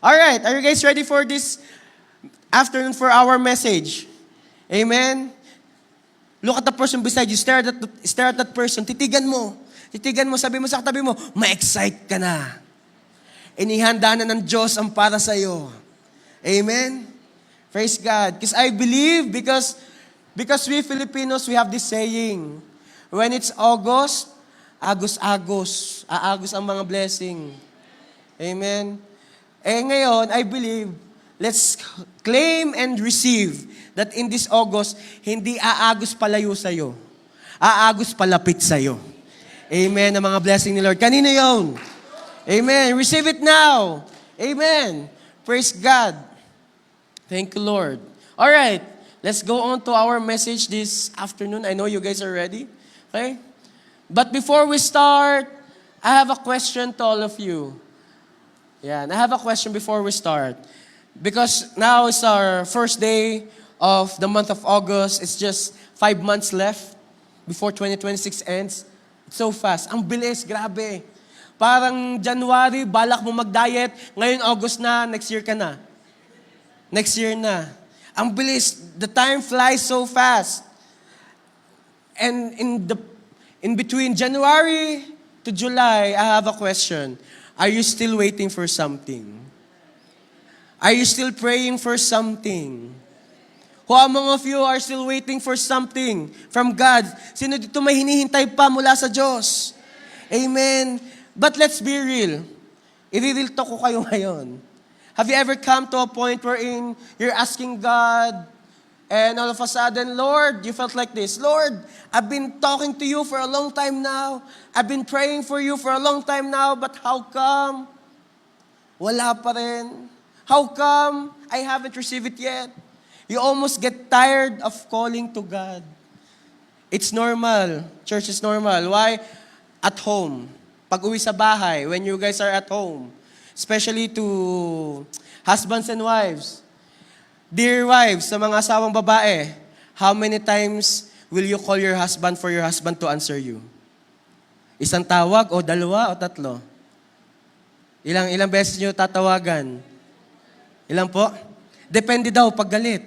All right, are you guys ready for this afternoon for our message? Amen? Look at the person beside you. Stare at that person. Titigan mo. Sabi mo sa katabi mo, ma-excite ka na. Inihanda na ng Diyos ang para sa'yo. Amen? Praise God. Because I believe, because we Filipinos, we have this saying, when it's August, agos-agos. Aagos ang mga blessing. Amen? Ngayon, I believe, let's claim and receive that in this August, hindi aagos palayo sa'yo. Aagos palapit sa'yo. Amen, ang mga blessing ni Lord. Kanino yun? Amen. Receive it now. Amen. Praise God. Thank you, Lord. All right, let's go on to our message this afternoon. I know you guys are ready. Okay? But before we start, I have a question to all of you. Yeah, I have a question before we start. Because now is our first day of the month of August. It's just 5 months left before 2026 ends. It's so fast. Ang bilis, grabe. Parang January, balak mo mag-diet. Ngayon, August na, next year ka na. Next year na. Ang bilis. The time flies so fast. And in between January to July, I have a question. Are you still waiting for something? Are you still praying for something? Who among of you are still waiting for something from God? Sino dito may hinihintay pa mula sa Diyos? Amen. But let's be real. I-real talk ko kayo ngayon. Have you ever come to a point wherein you're asking God, and all of a sudden, Lord, you felt like this, Lord, I've been talking to you for a long time now. I've been praying for you for a long time now, but how come? Wala pa rin. How come I haven't received it yet? You almost get tired of calling to God. It's normal. Church is normal. Why? At home. Pag-uwi sa bahay, when you guys are at home. Especially to husbands and wives. Dear wives, sa mga asawang babae, how many times will you call your husband for your husband to answer you? Isang tawag o dalawa o tatlo? Ilang beses nyo tatawagan? Ilan po? Depende daw pag galit.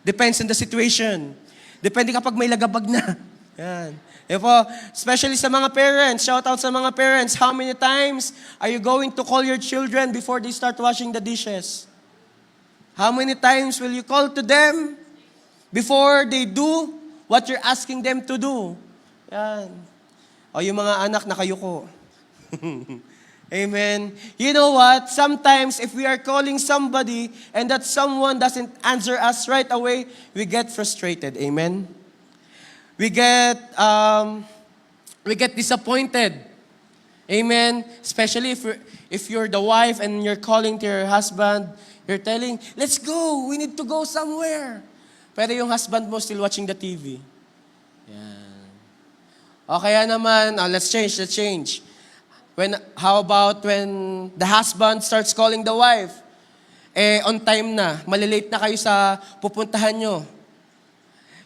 Depends on the situation. Depende kapag may lagabag na. Yan. Po, especially sa mga parents, shout out sa mga parents, how many times are you going to call your children before they start washing the dishes? How many times will you call to them before they do what you're asking them to do? Yan. O yung mga anak nakayuko. Amen. You know what? Sometimes if we are calling somebody and that someone doesn't answer us right away, we get frustrated. Amen. We get disappointed. Amen. Especially if you're the wife and you're calling to your husband, you're telling, let's go, we need to go somewhere. Pero yung husband mo still watching the TV. Yan. O kaya naman, let's change. How about when the husband starts calling the wife? On time na, malilate na kayo sa pupuntahan nyo.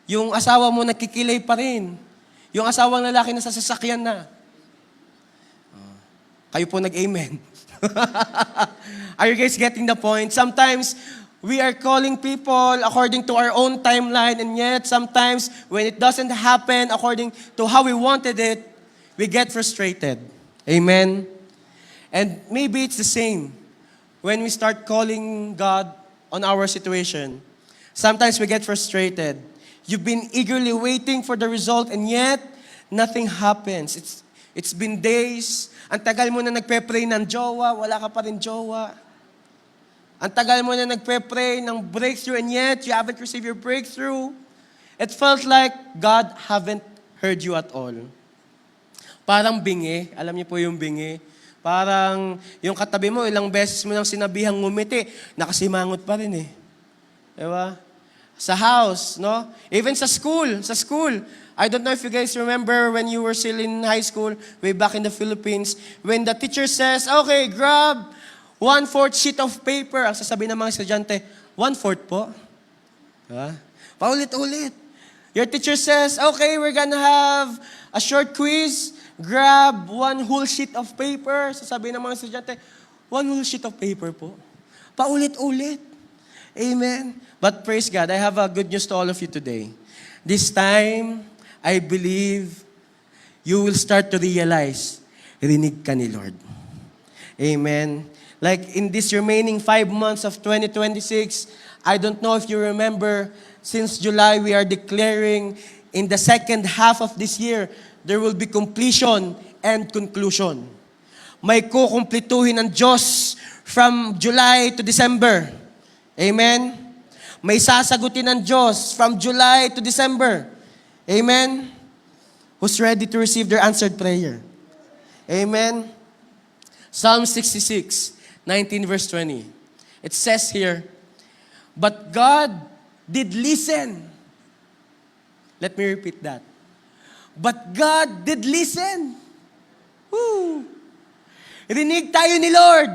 Yung asawa mo nakikilay pa rin. Yung asawang lalaki na sa sasakyan na. Kayo po nag-amen. Are you guys getting the point? Sometimes, we are calling people according to our own timeline, and yet sometimes, when it doesn't happen according to how we wanted it, we get frustrated. Amen? And maybe it's the same when we start calling God on our situation. Sometimes we get frustrated. You've been eagerly waiting for the result and yet, nothing happens. It's been days. Ang tagal mo na nagpe-pray ng jowa, wala ka pa rin jowa. Ang tagal mo na nagpe-pray ng breakthrough and yet, you haven't received your breakthrough. It felt like God haven't heard you at all. Parang bingi. Alam niyo po yung bingi. Parang yung katabi mo, ilang beses mo nang sinabihang ngumiti, nakasimangot pa rin eh. Diba? Sa house, no? Even sa school. I don't know if you guys remember when you were still in high school, way back in the Philippines, when the teacher says, okay, grab 1/4 sheet of paper. Ang sasabihin ng mga estudyante, 1/4 po. Diba? Paulit-ulit. Your teacher says, okay, we're gonna have a short quiz. Grab 1 whole sheet of paper. Sasabihin ng mga estudyante, 1 whole sheet of paper po. Paulit-ulit. Amen? But praise God, I have a good news to all of you today. This time, I believe you will start to realize, rinig ka ni Lord. Amen? Like in this remaining 5 months of 2026, I don't know if you remember, since July, we are declaring in the second half of this year, there will be completion and conclusion. May kukumplituhin ng Diyos from July to December. Amen? May sasagutin ng Diyos from July to December. Amen? Who's ready to receive their answered prayer? Amen? Psalm 66, 19 verse 20. It says here, but God did listen. Let me repeat that. But God did listen. Woo! Rinig tayo ni Lord.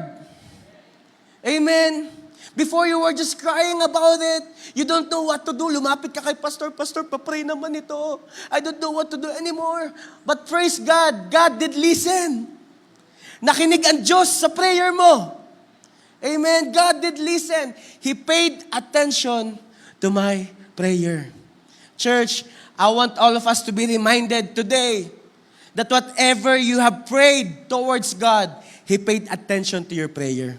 Amen? Before you were just crying about it, you don't know what to do. Lumapit ka kay Pastor, Pastor, papray naman ito. I don't know what to do anymore. But praise God, God did listen. Nakinig ang Diyos sa prayer mo. Amen? God did listen. He paid attention to my prayer. Church, I want all of us to be reminded today that whatever you have prayed towards God, He paid attention to your prayer.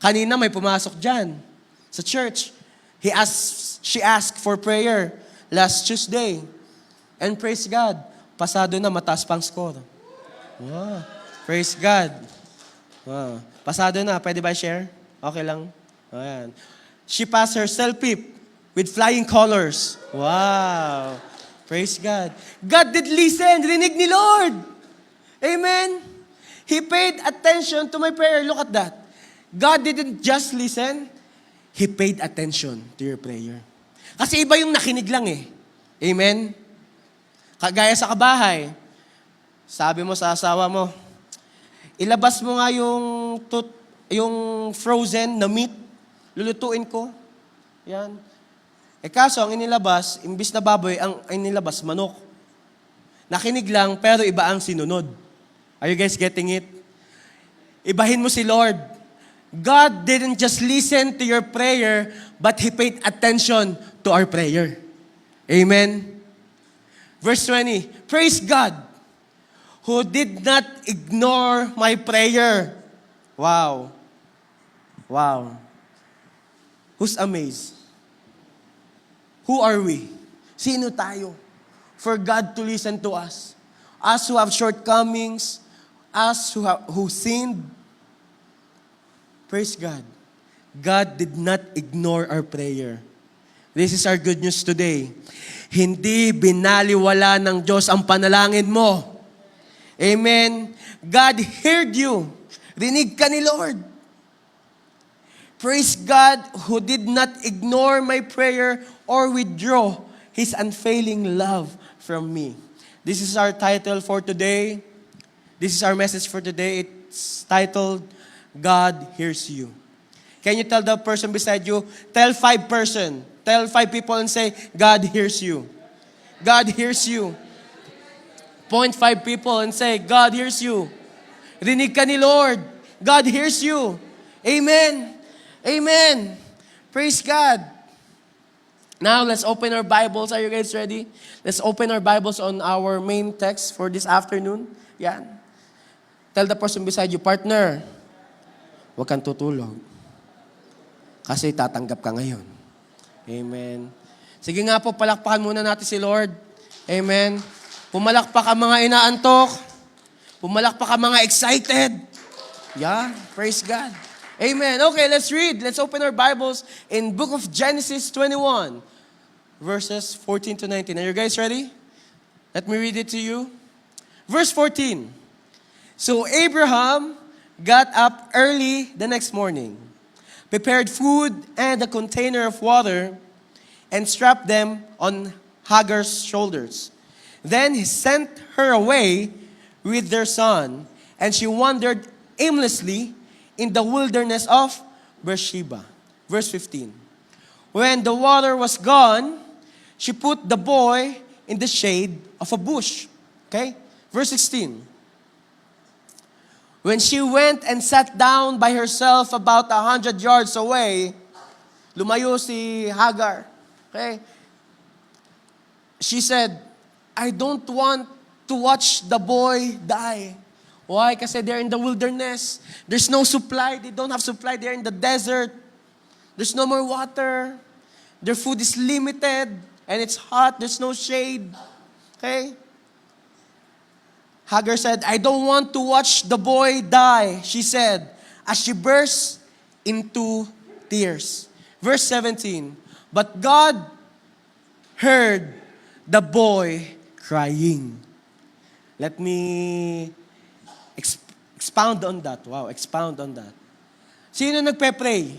Kanina may pumasok dyan sa church. She asked for prayer last Tuesday. And praise God, pasado na, mataas pang score. Wow. Praise God. Wow. Pasado na, pwede ba share? Okay lang? Ayan. She passed her selfie with flying colors. Wow. Praise God. God did listen. Rinig ni Lord. Amen. He paid attention to my prayer. Look at that. God didn't just listen. He paid attention to your prayer. Kasi iba yung nakinig lang eh. Amen? Kagaya sa kabahay, sabi mo sa asawa mo, ilabas mo nga yung frozen na meat, lulutuin ko. Yan. Kaso ang inilabas, imbis na baboy, ang inilabas, manok. Nakinig lang, pero iba ang sinunod. Are you guys getting it? Ibahin mo si Lord. God didn't just listen to your prayer, but He paid attention to our prayer. Amen? Verse 20, praise God, who did not ignore my prayer. Wow. Wow. Who's amazed? Who are we? Sino tayo? For God to listen to us. Us who have shortcomings, us who sinned. Praise God. God did not ignore our prayer. This is our good news today. Hindi binaliwala ng Diyos ang panalangin mo. Amen. God heard you. Rinig ka ni Lord. Praise God who did not ignore my prayer or withdraw His unfailing love from me. This is our title for today. This is our message for today. It's titled, God hears you. Can you tell the person beside you, tell 5 people and say, God hears you. God hears you. Point 5 people and say, God hears you. Rinig ka ni Lord. God hears you. Amen. Amen. Praise God. Now, let's open our Bibles. Are you guys ready? Let's open our Bibles on our main text for this afternoon. Yan. Tell the person beside you, partner, huwag kang tutulog. Kasi tatanggap ka ngayon. Amen. Sige nga po, palakpakan muna natin si Lord. Amen. Pumalakpak ang mga inaantok. Pumalakpak ang mga excited. Yeah, praise God. Amen. Okay, let's read. Let's open our Bibles in book of Genesis 21, verses 14 to 19. Are you guys ready? Let me read it to you. Verse 14. So Abraham got up early the next morning, prepared food and a container of water, and strapped them on Hagar's shoulders. Then he sent her away with their son, and she wandered aimlessly in the wilderness of Beersheba. Verse 15. When the water was gone, she put the boy in the shade of a bush. Okay? Verse 16. When she went and sat down by herself about 100 yards away, lumayo si Hagar. Okay? She said, I don't want to watch the boy die. Why? Kasi they're in the wilderness. There's no supply. They don't have supply. They're in the desert. There's no more water. Their food is limited. And it's hot. There's no shade. Okay? Hagar said, I don't want to watch the boy die, she said, as she burst into tears. Verse 17, but God heard the boy crying. Let me expound on that. Wow, expound on that. Sino nagpe-pray?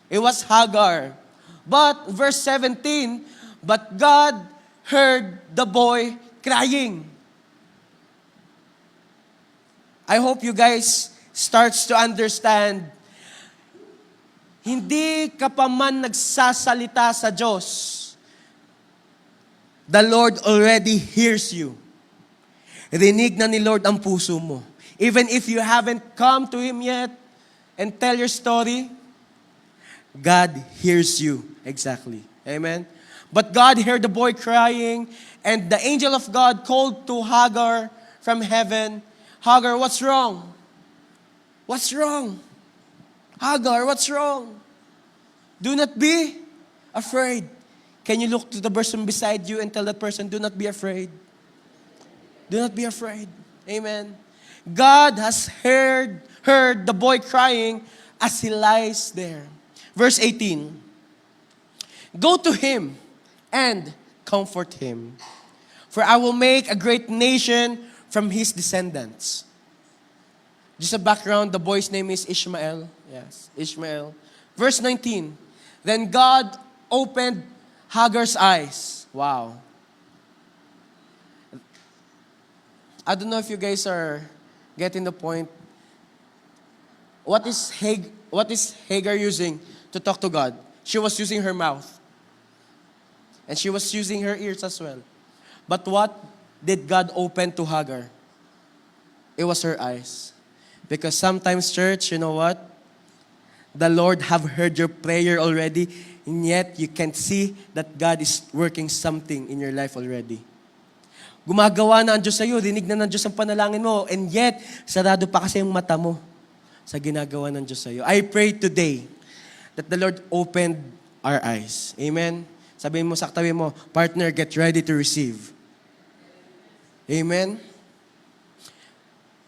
It was Hagar. But, verse 17, but God heard the boy crying. I hope you guys starts to understand, hindi ka pa man nagsasalita sa Diyos, the Lord already hears you. Rinig na ni Lord ang puso mo. Even if you haven't come to Him yet and tell your story, God hears you. Exactly. Amen? But God heard the boy crying, and the angel of God called to Hagar from heaven, Hagar, what's wrong? What's wrong? Hagar, what's wrong? Do not be afraid. Can you look to the person beside you and tell that person, do not be afraid? Do not be afraid. Amen. God has heard the boy crying as he lies there. Verse 18. Go to him and comfort him. For I will make a great nation from his descendants. Just a background, the boy's name is Ishmael. Yes, Ishmael. Verse 19. Then God opened Hagar's eyes. Wow. I don't know if you guys are getting the point. What is Hagar using to talk to God? She was using her mouth. And she was using her ears as well. But what did God open to Hagar? It was her eyes. Because sometimes, church, you know what? The Lord have heard your prayer already, and yet you can't see that God is working something in your life already. Gumagawa na ang Diyos sa'yo, rinig na ng Diyos ang panalangin mo, and yet, sarado pa kasi yung mata mo sa ginagawa ng Diyos sa'yo. I pray today that the Lord opened our eyes. Amen? Sabihin mo sa katabi mo, partner, get ready to receive. Amen?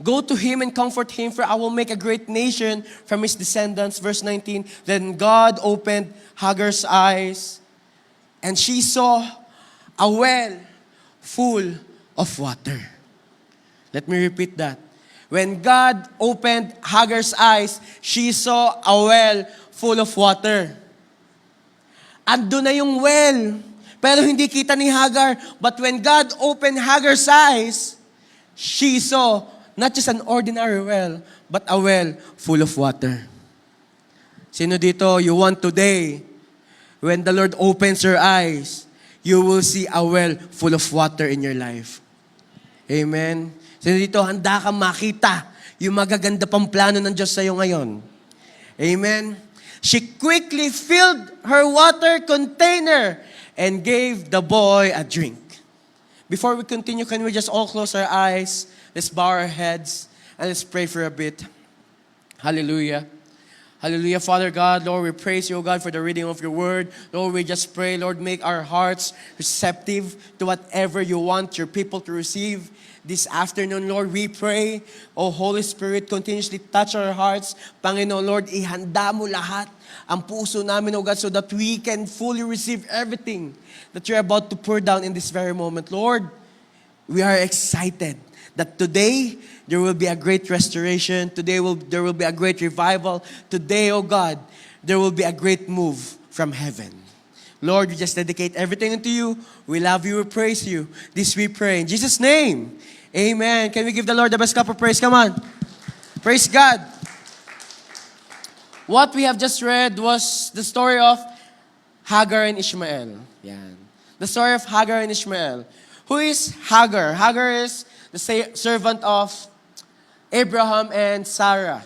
Go to him and comfort him, for I will make a great nation from his descendants. Verse 19, then God opened Hagar's eyes, and she saw a well full of water. Let me repeat that. When God opened Hagar's eyes, she saw a well full of water. Ando na yung well, pero hindi kita ni Hagar. But when God opened Hagar's eyes, she saw not just an ordinary well, but a well full of water. Sino dito, you want today, when the Lord opens your eyes, you will see a well full of water in your life. Amen? Sino dito, handa kang makita yung magaganda pang plano ng Diyos sa'yo ngayon. Amen? She quickly filled her water container and gave the boy a drink. Before we continue, can we just all close our eyes? Let's bow our heads and let's pray for a bit. Hallelujah. Hallelujah. Father God, Lord, we praise you, O God, for the reading of your word. Lord, we just pray, Lord, make our hearts receptive to whatever you want your people to receive this afternoon. Lord, we pray, O Holy Spirit, continuously touch our hearts. Panginoon, Lord, ihanda mo lahat ang puso namin, O God, so that we can fully receive everything that you're about to pour down in this very moment. Lord, we are excited that today, there will be a great restoration. Today, there will be a great revival. Today, oh God, there will be a great move from heaven. Lord, we just dedicate everything unto you. We love you. We praise you. This we pray. In Jesus' name, amen. Can we give the Lord the best clap of praise? Come on. Praise God. What we have just read was the story of Hagar and Ishmael. Yan. The story of Hagar and Ishmael. Who is Hagar? Hagar is the servant of Abraham and Sarah.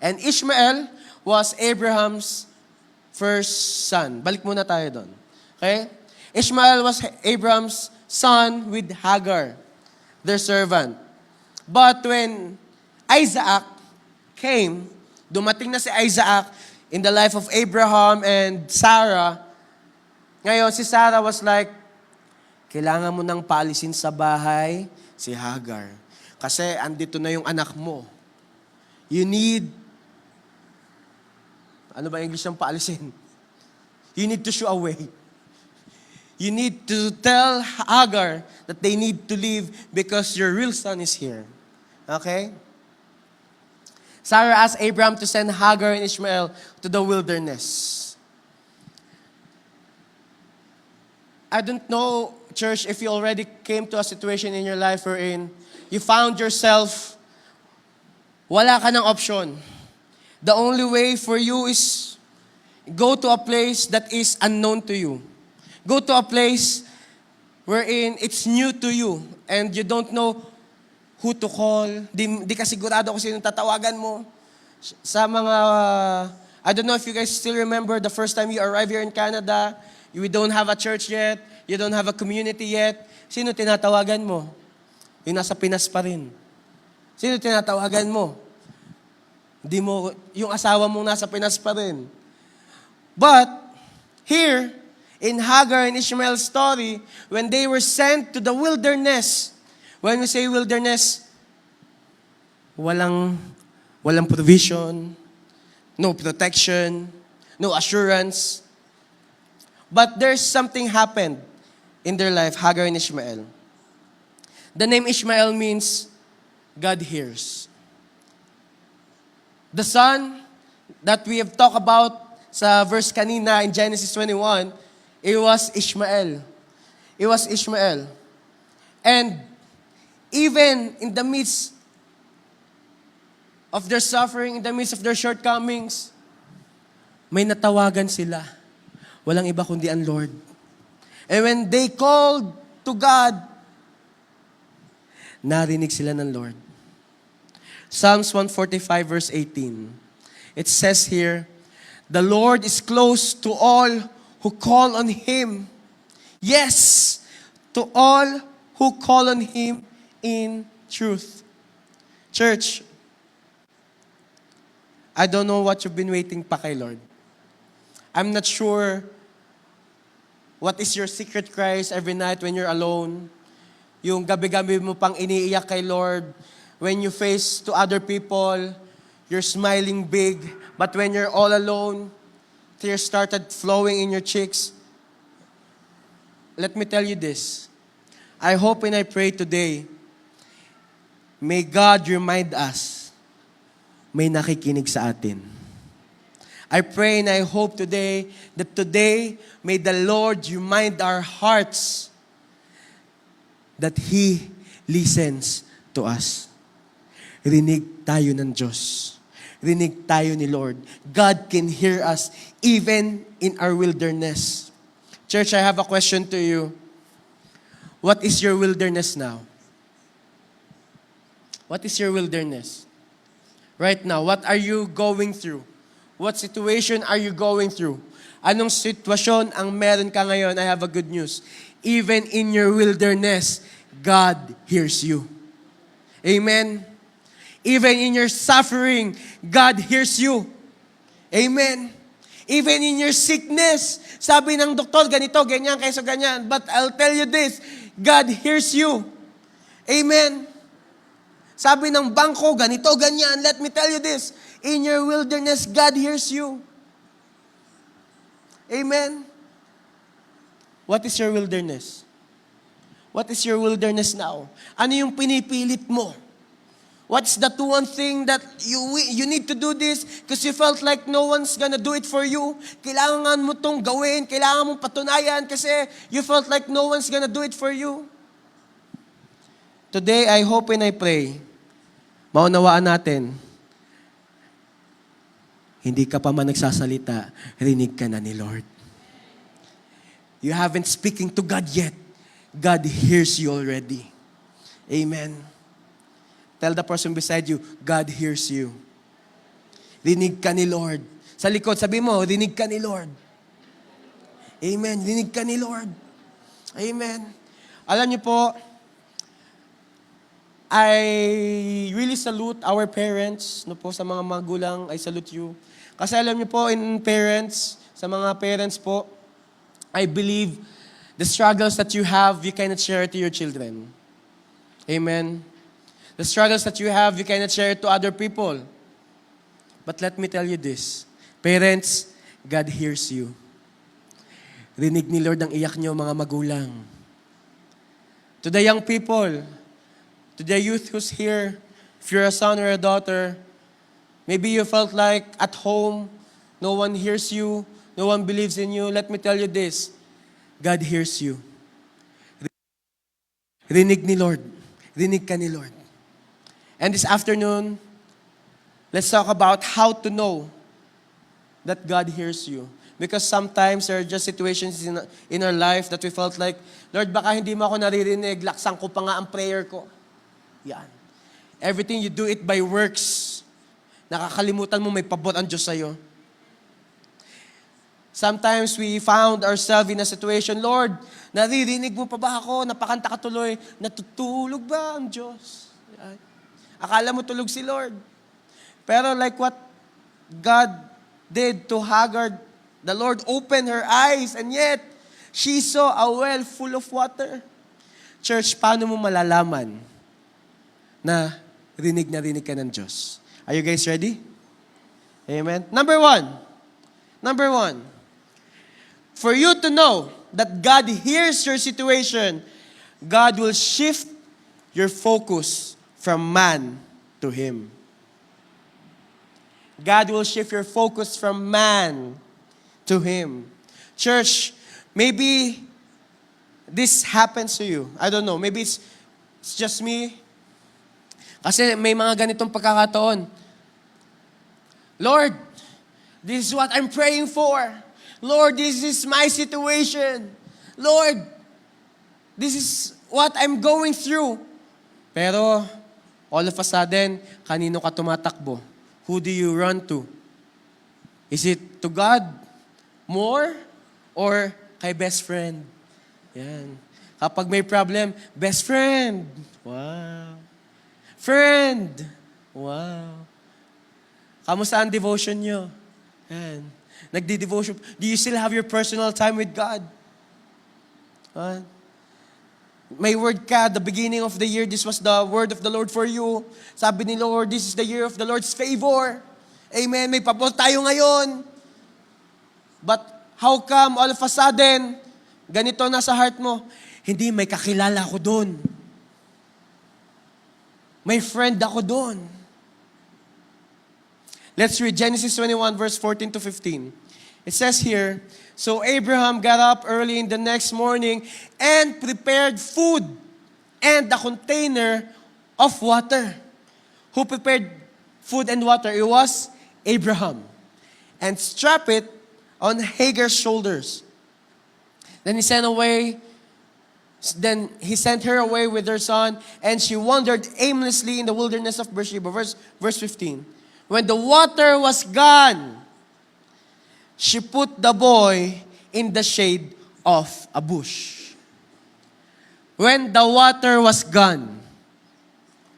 And Ishmael was Abraham's first son. Balik muna tayo doon. Okay? Ishmael was Abraham's son with Hagar, their servant. But when Isaac came, dumating na si Isaac in the life of Abraham and Sarah. Ngayon, si Sarah was like, kailangan mo nang paalisin sa bahay si Hagar. Kasi andito na yung anak mo. You need, ano ba English ng paalisin? You need to shoo away. You need to tell Hagar that they need to leave because your real son is here. Okay? Sarah asked Abraham to send Hagar and Ishmael to the wilderness. I don't know, church, if you already came to a situation in your life wherein you found yourself, wala ka ng option. The only way for you is go to a place that is unknown to you. Go to a place wherein it's new to you and you don't know who to call. Di ka sigurado kung sino tatawagan mo. Sa mga, I don't know if you guys still remember the first time you arrived here in Canada, we don't have a church yet, you don't have a community yet. Sino tinatawagan mo? Yung nasa Pinas pa rin. Sino tinatawagan mo? Yung asawa mong nasa Pinas pa rin. But, here, in Hagar and Ishmael's story, when they were sent to the wilderness, when we say wilderness, walang provision, no protection, no assurance. But there's something happened in their life, Hagar and Ishmael. The name Ishmael means God hears. The son that we have talked about sa verse kanina in Genesis 21, it was Ishmael. It was Ishmael. And even in the midst of their suffering, in the midst of their shortcomings, may natawagan sila. Walang iba kundi ang Lord. And when they called to God, narinig sila ng Lord. Psalms 145 verse 18. It says here, the Lord is close to all who call on Him. Yes, to all who call on Him in truth. Church, I don't know what you've been waiting pa kay Lord. I'm not sure what is your secret cries every night when you're alone. Yung gabi-gabi mo pang iniiyak kay Lord. When you face to other people, you're smiling big. But when you're all alone, tears started flowing in your cheeks. Let me tell you this. I hope and I pray today, may God remind us, may nakikinig sa atin. I pray and I hope today that today, may the Lord remind our hearts that He listens to us. Rinig tayo ng Diyos. Rinig tayo ni Lord. God can hear us even in our wilderness. Church, I have a question to you. What is your wilderness now? What is your wilderness? Right now, what are you going through? What situation are you going through? Anong sitwasyon ang meron ka ngayon? I have a good news. Even in your wilderness, God hears you. Amen? Even in your suffering, God hears you. Amen? Even in your sickness, sabi ng doktor, ganito, ganyan, kaysa ganyan. But I'll tell you this, God hears you. Amen? Sabi ng bangko, ganito, ganyan. Let me tell you this, in your wilderness, God hears you. Amen? What is your wilderness? What is your wilderness now? Ano yung pinipilit mo? What's that one thing that you need to do this because you felt like no one's gonna do it for you? Kailangan mo tong gawin, kailangan mong patunayan kasi you felt like no one's gonna do it for you. Today, I hope and I pray, maunawaan natin, hindi ka pa man nagsasalita, rinig ka na ni Lord. You haven't speaking to God yet. God hears you already. Amen. Tell the person beside you, God hears you. Rinig ka ni Lord. Sa likod, sabi mo, rinig ka ni Lord. Amen. Rinig ka ni Lord. Amen. Alam niyo po, I really salute our parents, no po, sa mga magulang, I salute you. Kasi alam niyo po, in parents, sa mga parents po, I believe the struggles that you have, you cannot share to your children. Amen. The struggles that you have, you cannot share to other people. But let me tell you this, parents, God hears you. Rinig ni Lord ang iyak niyo, mga magulang. To the young people, to the youth who's here, if you're a son or a daughter, maybe you felt like at home, no one hears you, no one believes in you. Let me tell you this, God hears you. Rinig ni Lord. Rinig ka ni Lord. And this afternoon, let's talk about how to know that God hears you. Because sometimes there are just situations in our life that we felt like, Lord, baka hindi mo ako naririnig, laksan ko pa nga ang prayer ko. Yan. Everything you do it by works. Nakakalimutan mo may pabot ang Diyos sa'yo. Sometimes we found ourselves in a situation, Lord, naririnig mo pa ba ako? Napakanta ka tuloy. Natutulog ba ang Diyos? Yan. Akala mo tulog si Lord. Pero like what God did to Hagar, the Lord opened her eyes and yet she saw a well full of water. Church, paano mo malalaman na rinig ka ng Diyos? Are you guys ready? Amen. Number one, for you to know that God hears your situation, God will shift your focus from man to Him. God will shift your focus from man to Him. Church, maybe this happens to you. I don't know. Maybe it's just me. Kasi may mga ganitong pagkakataon. Lord, this is what I'm praying for. Lord, this is my situation. Lord, this is what I'm going through. Pero, all of a sudden, kanino ka tumatakbo? Who do you run to? Is it to God more or kay best friend? Yan. Kapag may problem, best friend. Wow. Friend. Wow. Kamusta ang devotion nyo? Yan. Nagdi-devotion. Do you still have your personal time with God? May word ka, the beginning of the year, this was the word of the Lord for you. Sabi ni Lord, this is the year of the Lord's favor. Amen. May pabot tayo ngayon. But how come all of a sudden, ganito nasa heart mo, hindi, may kakilala ako doon. May friend ako doon. Let's read Genesis 21 verse 14 to 15. It says here, so Abraham got up early in the next morning and prepared food and a container of water. Who prepared food and water? It was Abraham. And strapped it on Hagar's shoulders. Then he sent her away with her son, and she wandered aimlessly in the wilderness of Beersheba. Verse 15. When the water was gone, she put the boy in the shade of a bush. When the water was gone,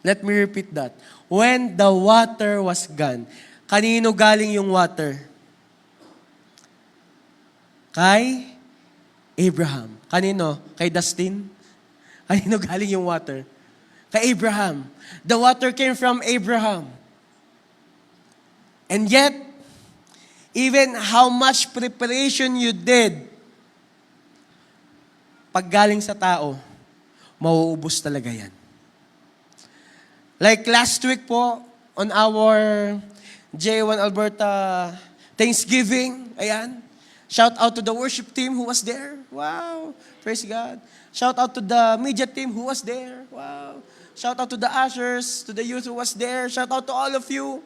let me repeat that. When the water was gone, kanino galing yung water? Kay Abraham. Kanino? Kay Dustin? Kanino galing yung water? Kay Abraham. The water came from Abraham. And yet, even how much preparation you did, pag galing sa tao, mauubos talaga yan. Like last week po, on our J1 Alberta Thanksgiving, ayan, shout out to the worship team who was there. Wow. Praise God. Shout out to the media team who was there. Wow. Shout out to the ushers, to the youth who was there. Shout out to all of you.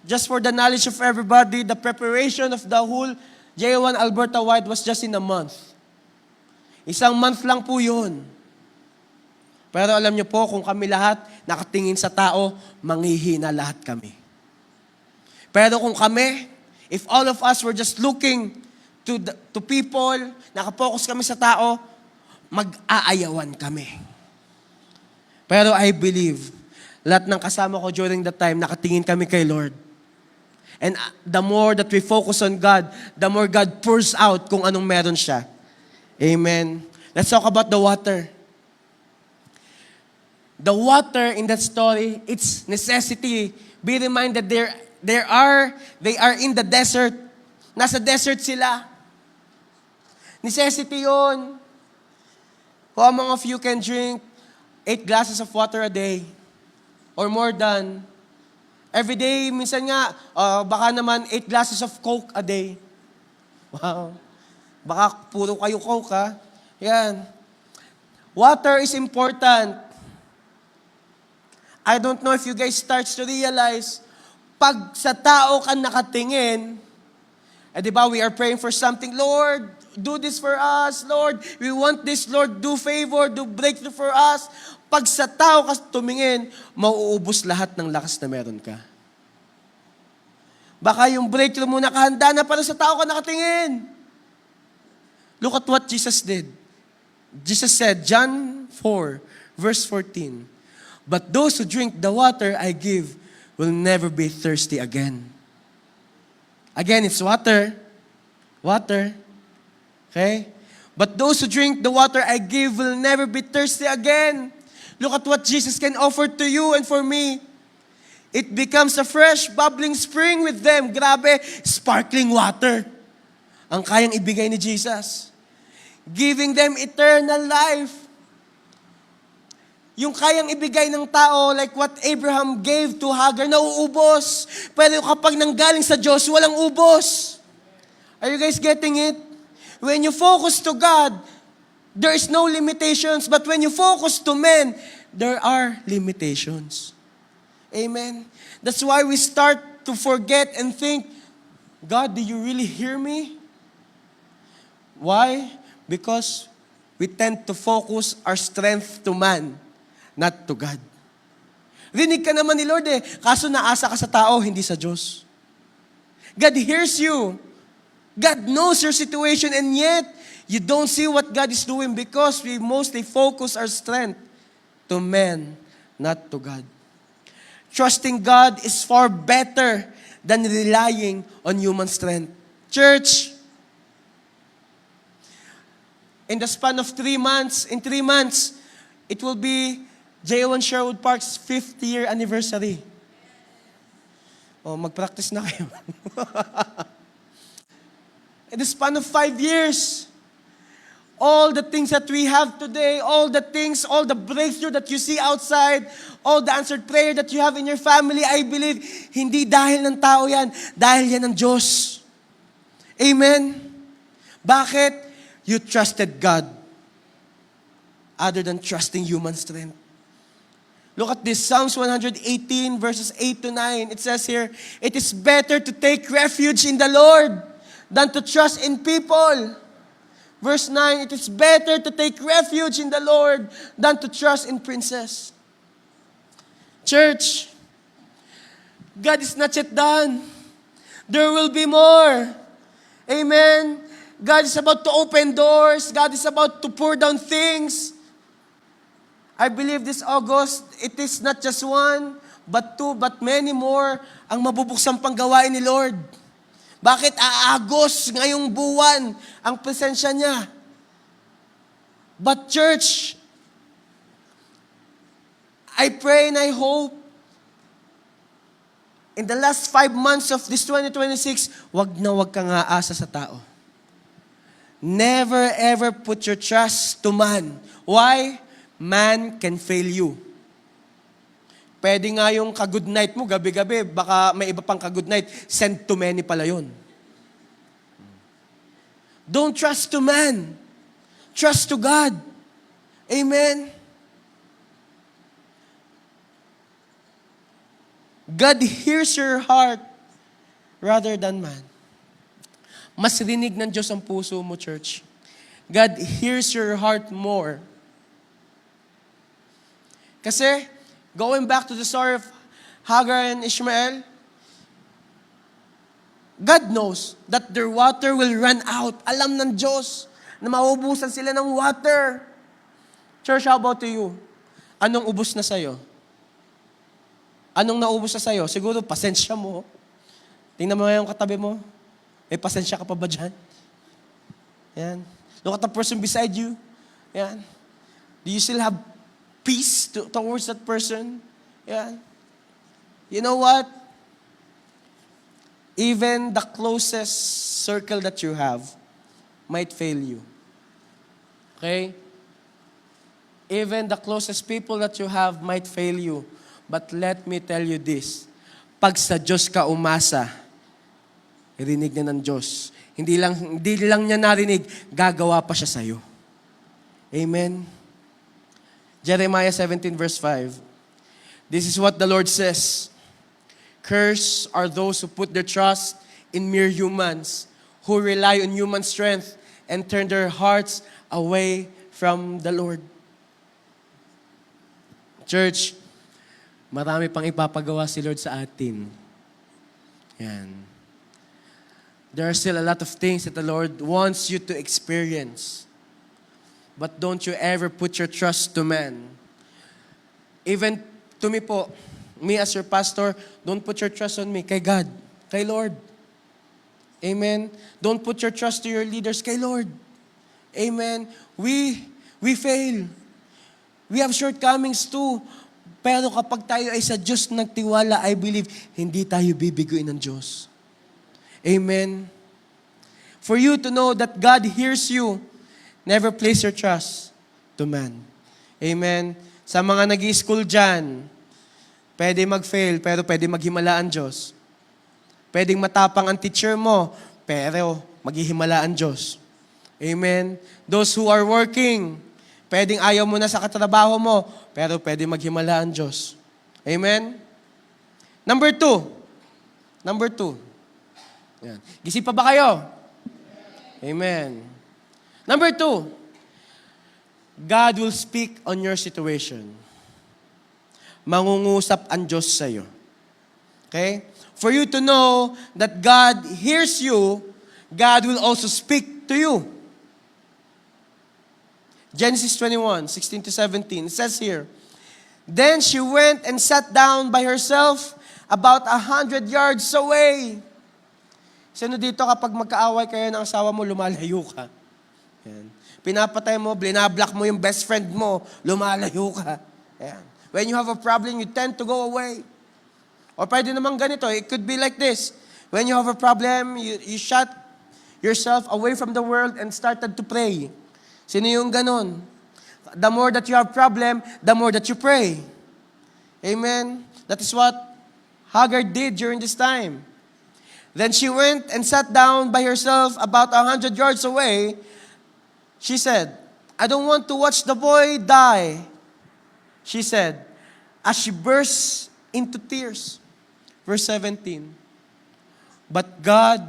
Just for the knowledge of everybody, the preparation of the whole J1 Alberta Wide was just in a month. Isang month lang po yun. Pero alam niyo po, kung kami lahat nakatingin sa tao, manghihina lahat kami. Pero kung kami, if all of us were just looking to people, nakapokus kami sa tao, mag-aayawan kami. Pero I believe, lahat ng kasama ko during that time, nakatingin kami kay Lord. And the more that we focus on God, the more God pours out kung anong meron siya. Amen. Let's talk about the water. The water in that story, it's necessity. Be reminded they are in the desert. Nasa desert sila. Necessity yun. How among of you can drink 8 glasses of water a day? Or more than. Every day, minsan nga, baka naman 8 glasses of Coke a day. Wow. Baka puro kayo Coke, ha? Yan. Water is important. I don't know if you guys start to realize, pag sa tao ka nakatingin, di ba, we are praying for something, Lord, do this for us, Lord, we want this, Lord, do favor, do breakthrough for us. Pag sa tao ka tumingin, mauubos lahat ng lakas na meron ka. Baka yung breakthrough mo nakahanda na, pero sa tao ka nakatingin. Look at what Jesus did. Jesus said, John 4, verse 14, "But those who drink the water I give will never be thirsty again." Again, it's water. Water. Okay? "But those who drink the water I give will never be thirsty again." Look at what Jesus can offer to you and for me. It becomes a fresh, bubbling spring with them. Grabe, sparkling water ang kayang ibigay ni Jesus. Giving them eternal life. Yung kayang ibigay ng tao, like what Abraham gave to Hagar, nauubos. Pero kapag nanggaling sa Diyos, walang ubos. Are you guys getting it? When you focus to God, there is no limitations. But when you focus to men, there are limitations. Amen? That's why we start to forget and think, God, do you really hear me? Why? Because we tend to focus our strength to man, not to God. Rinig ka naman ni Lord kaso naasa ka sa tao, hindi sa Diyos. God hears you. God knows your situation, and yet, you don't see what God is doing because we mostly focus our strength to men, not to God. Trusting God is far better than relying on human strength. Church, in the span of 3 months, in 3 months, it will be J1 Sherwood Park's 5th year anniversary. Mag-practice na kayo. In the span of 5 years, all the things that we have today, all the breakthrough that you see outside, all the answered prayer that you have in your family, I believe, hindi dahil ng tao yan, dahil yan ng Diyos. Amen? Bakit? You trusted God other than trusting human strength. Look at this, Psalms 118 verses 8 to 9. It says here, "It is better to take refuge in the Lord than to trust in people." Verse 9, "It is better to take refuge in the Lord than to trust in princes." Church, God is not yet done. There will be more. Amen. God is about to open doors. God is about to pour down things. I believe this August, it is not just 1, but 2, but many more ang mabubuksang panggawain ni Lord. Bakit aagos ngayong buwan ang presensya niya? But church, I pray and I hope in the last 5 months of this 2026, wag kang aasa sa tao. Never ever put your trust to man. Why? Man can fail you. Pwede nga yung ka-good night mo, gabi-gabi, baka may iba pang ka-good night, send to many pala yun. Don't trust to man. Trust to God. Amen? God hears your heart rather than man. Mas rinig ng Diyos ang puso mo, church. God hears your heart more. Kasi, going back to the story of Hagar and Ishmael, God knows that their water will run out. Alam ng Diyos na maubusan sila ng water. Church, how about to you? Anong ubos na sa'yo? Anong naubos na sa'yo? Siguro, pasensya mo. Tingnan mo yung katabi mo. May pasensya ka pa ba dyan? Yan. Look at the person beside you. Yan. Do you still have peace towards that person? Yan. You know what? Even the closest circle that you have might fail you. Okay? Even the closest people that you have might fail you. But let me tell you this. Pag sa Diyos ka umasa, rinig niya ng Diyos. Hindi lang niya narinig, gagawa pa siya sa'yo. Amen? Jeremiah 17 verse 5. This is what the Lord says. Cursed are those who put their trust in mere humans, who rely on human strength and turn their hearts away from the Lord. Church, marami pang ipapagawa si Lord sa atin. Yan. There are still a lot of things that the Lord wants you to experience. But don't you ever put your trust to man. Even to me po, me as your pastor, don't put your trust on me. Kay God. Kay Lord. Amen. Don't put your trust to your leaders. Kay Lord. Amen. We fail. We have shortcomings too. Pero kapag tayo ay sa Diyos nagtiwala, I believe, hindi tayo bibiguin ng Diyos. Amen. For you to know that God hears you, never place your trust to man. Amen. Sa mga nag-i-school dyan, pwede mag-fail, pero pwede maghimala ang Diyos. Pwedeng matapang ang teacher mo, pero maghihimala ang Diyos. Amen. Those who are working, pwedeng ayaw mo na sa katrabaho mo, pero pwede maghimala ang Diyos. Amen. Number two. Yan. Gising pa ba kayo? Amen. Number 2. God will speak on your situation. Mangungusap ang Diyos sa'yo. Okay? For you to know that God hears you, God will also speak to you. Genesis 21, 16-17, it says here, Then she went and sat down by herself about 100 yards away. Sino dito kapag magkaaway kayo ng asawa mo, lumalayo ka? Yan. Pinapatay mo, blinablock mo yung best friend mo, lumalayo ka. Yan. When you have a problem, you tend to go away. Or pwede naman ganito, it could be like this. When you have a problem, you shut yourself away from the world and started to pray. Sino yung ganon? The more that you have problem, the more that you pray. Amen? That is what Hagar did during this time. Then she went and sat down by herself about 100 yards away. She said, I don't want to watch the boy die. She said, as she burst into tears. Verse 17. But God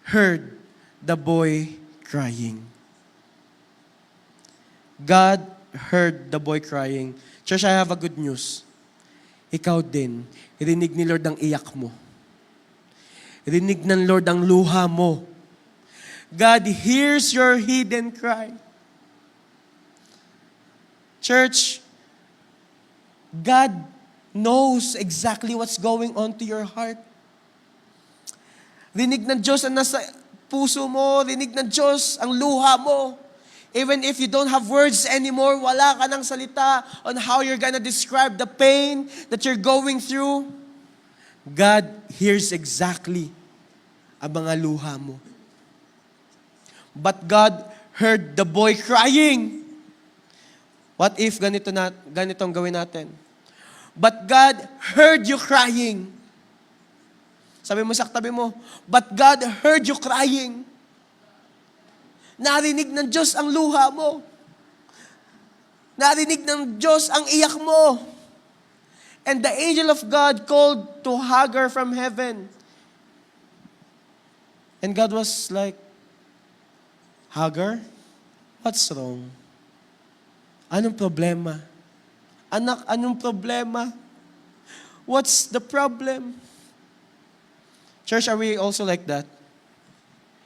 heard the boy crying. God heard the boy crying. Church, I have a good news. Ikaw din, rinig ni Lord ang iyak mo. Rinig ng Lord ang luha mo. God hears your hidden cry. Church, God knows exactly what's going on to your heart. Rinig ng Diyos ang nasa puso mo. Rinig ng Diyos ang luha mo. Even if you don't have words anymore, wala ka ng salita on how you're gonna describe the pain that you're going through, God hears exactly ang mga luha mo. But God heard the boy crying. What if ganitong gawin natin? But God heard you crying. Sabi mo sa katabi mo, but God heard you crying. Narinig ng Diyos ang luha mo. Narinig ng Diyos ang iyak mo. And the angel of God called to Hagar from heaven. And God was like, Hagar, what's wrong? Anong problema? Anak, anong problema? What's the problem? Church, are we also like that?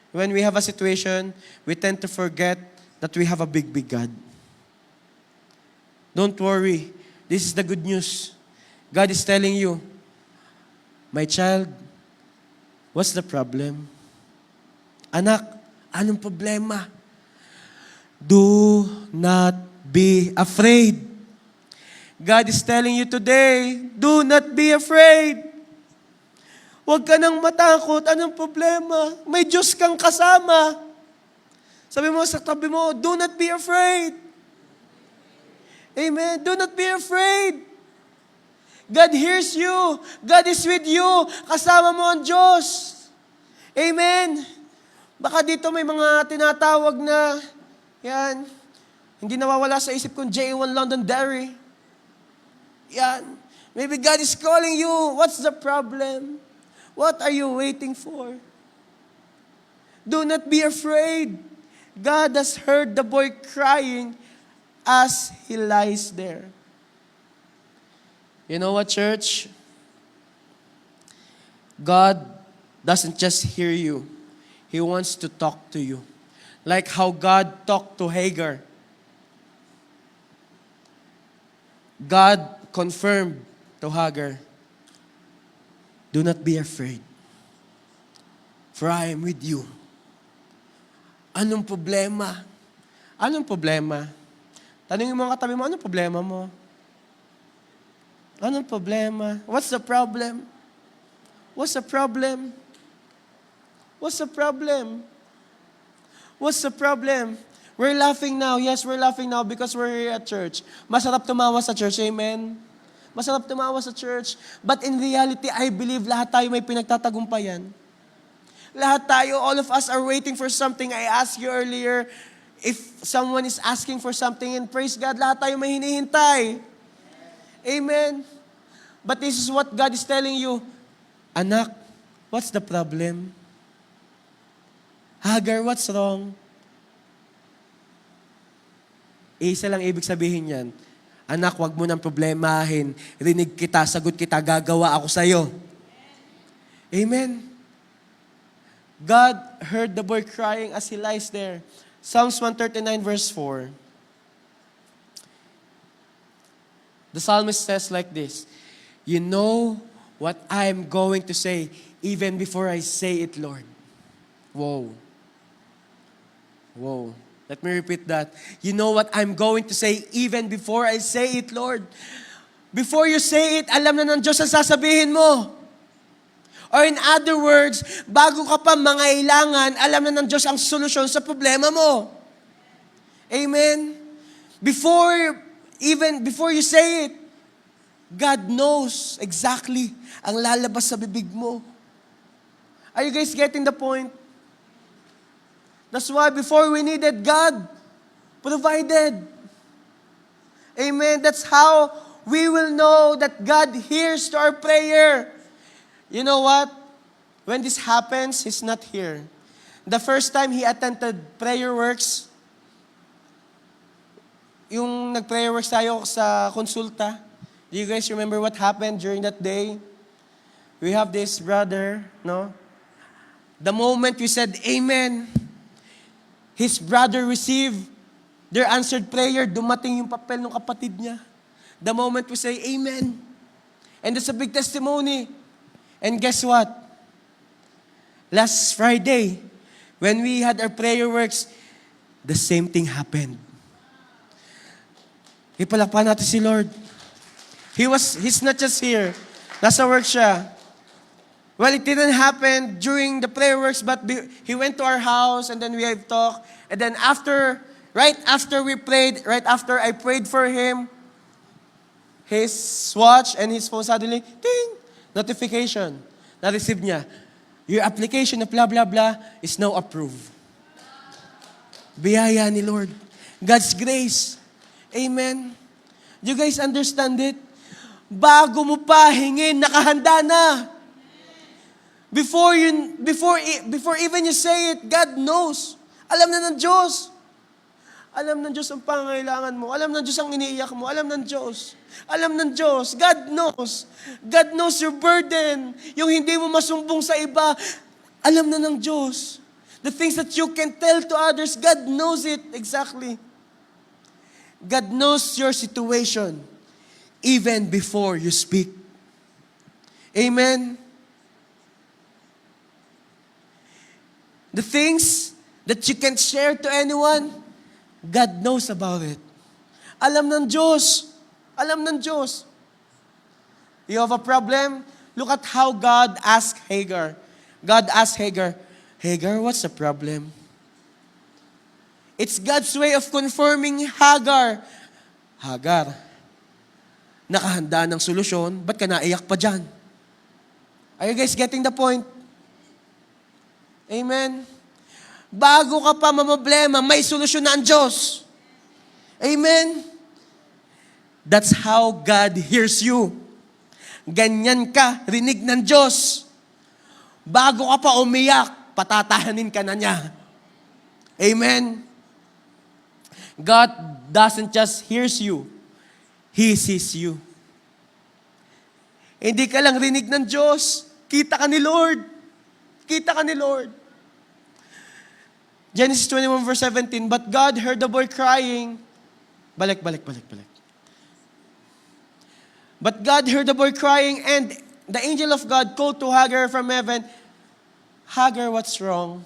When we have a situation, we tend to forget that we have a big, big God. Don't worry. This is the good news. God is telling you, my child, what's the problem? Anak, anong problema? Do not be afraid. God is telling you today, do not be afraid. Huwag ka nang matakot. Anong problema? May Diyos kang kasama. Sabi mo sa tabi mo, do not be afraid. Amen. Do not be afraid. God hears you. God is with you. Kasama mo ang Diyos. Amen. Baka dito may mga tinatawag na, yan, hindi nawawala sa isip kong J1 Londonderry. Yan. Maybe God is calling you. What's the problem? What are you waiting for? Do not be afraid. God has heard the boy crying as he lies there. You know what, church? God doesn't just hear you. He wants to talk to you. Like how God talked to Hagar. God confirmed to Hagar, do not be afraid, for I am with you. Anong problema? Anong problema? Tanungin mo ang katabi mo, anong problema mo? Anong problema? What's the problem? What's the problem? What's the problem? What's the problem? We're laughing now. Yes, we're laughing now because we're here at church. Masarap tumawa sa church, amen? Masarap tumawa sa church. But in reality, I believe lahat tayo may pinagtatagumpayan. Lahat tayo, all of us are waiting for something. I asked you earlier, if someone is asking for something, and praise God, lahat tayo may hinihintay. Amen? But this is what God is telling you. Anak, what's the problem? Hagar, what's wrong? Isa lang ibig sabihin yan. Anak, wag mo nang problemahin. Rinig kita, sagot kita, gagawa ako sa'yo. Amen. God heard the boy crying as he lies there. Psalms 139 verse 4. The psalmist says like this, you know what I'm going to say even before I say it, Lord. Whoa. Whoa. Let me repeat that. You know what I'm going to say even before I say it, Lord. Before you say it, alam na ng Diyos ang sasabihin mo. Or in other words, bago ka pa mangailangan, alam na ng Diyos ang solusyon sa problema mo. Amen? Before you say it, God knows exactly ang lalabas sa bibig mo. Are you guys getting the point? That's why before we needed, God provided. Amen. That's how we will know that God hears to our prayer. You know what? When this happens, He's not here. The first time He attended prayer works, yung nag-prayer works tayo sa konsulta, do you guys remember what happened during that day? We have this brother, no? The moment we said, Amen, his brother received their answered prayer, dumating yung papel ng kapatid niya. The moment we say, Amen. And that's a big testimony. And guess what? Last Friday, when we had our prayer works, the same thing happened. Ipalakpan natin si Lord. He's not just here. Nasa work siya. Well, it didn't happen during the prayer works, but he went to our house and then we have talked. And then right after we prayed, right after I prayed for him, his watch and his phone suddenly, ding, notification. Na-receive niya. Your application of blah, blah, blah is now approved. Biyaya ni Lord. God's grace. Amen. Do you guys understand it? Bago mo pa hingin, nakahanda na. Before even you say it, God knows. Alam na ng Diyos. Alam ng Diyos ang pangangailangan mo. Alam ng Diyos ang iniiyak mo. Alam ng Diyos. Alam ng Diyos. God knows. God knows your burden. Yung hindi mo masumbong sa iba, alam na ng Diyos. The things that you can tell to others, God knows it exactly. God knows your situation even before you speak. Amen? The things that you can't share to anyone, God knows about it. Alam ng Diyos. Alam ng Diyos. You have a problem? Look at how God asked Hagar. God asked Hagar, Hagar, what's the problem? It's God's way of confirming Hagar. Hagar, nakahanda ng solusyon, ba't ka naiyak pa dyan? Are you guys getting the point? Amen? Bago ka pa mamblema, may solusyon na ang Diyos. Amen? That's how God hears you. Ganyan ka, rinig ng Diyos. Bago ka pa umiyak, patatahanin ka na niya. Amen? God doesn't just hears you, He sees you. Hindi ka lang rinig ng Diyos, kita ka ni Lord. Kita ka ni Lord. Genesis 21 verse 17, but God heard the boy crying. Balik. But God heard the boy crying, and the angel of God called to Hagar from heaven, Hagar, what's wrong?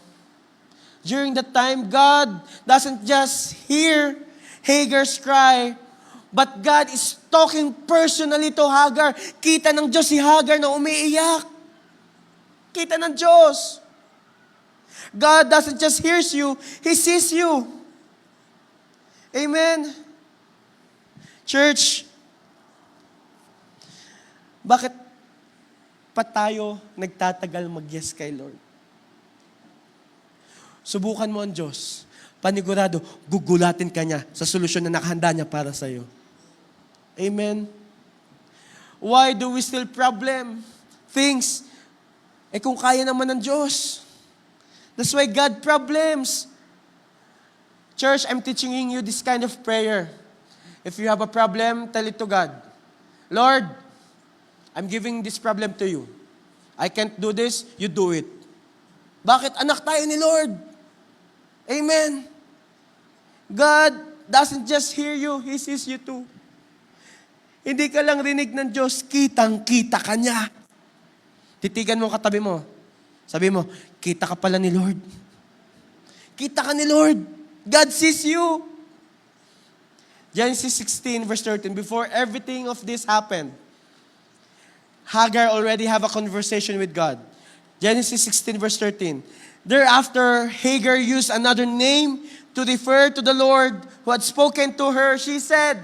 During that time, God doesn't just hear Hagar's cry, but God is talking personally to Hagar. Kita ng Diyos si Hagar na umiiyak. Kita ng Diyos. God doesn't just hear you, He sees you. Amen? Church, bakit pa tayo nagtatagal mag-yes kay Lord? Subukan mo ang Diyos. Panigurado, gugulatin ka niya sa solusyon na nakahanda niya para sa iyo. Amen? Why do we still problem things? Kung kaya naman ng Diyos. That's why God problems. Church, I'm teaching you this kind of prayer. If you have a problem, tell it to God. Lord, I'm giving this problem to you. I can't do this, you do it. Bakit? Anak tayo ni Lord. Amen. God doesn't just hear you, He sees you too. Hindi ka lang rinig ng Diyos, kitang-kita ka niya. Titigan mo katabi mo. Sabi mo, kita ka pala ni Lord. Kita ka ni Lord. God sees you. Genesis 16 verse 13, before everything of this happened, Hagar already have a conversation with God. Genesis 16 verse 13. Thereafter, Hagar used another name to refer to the Lord who had spoken to her. She said,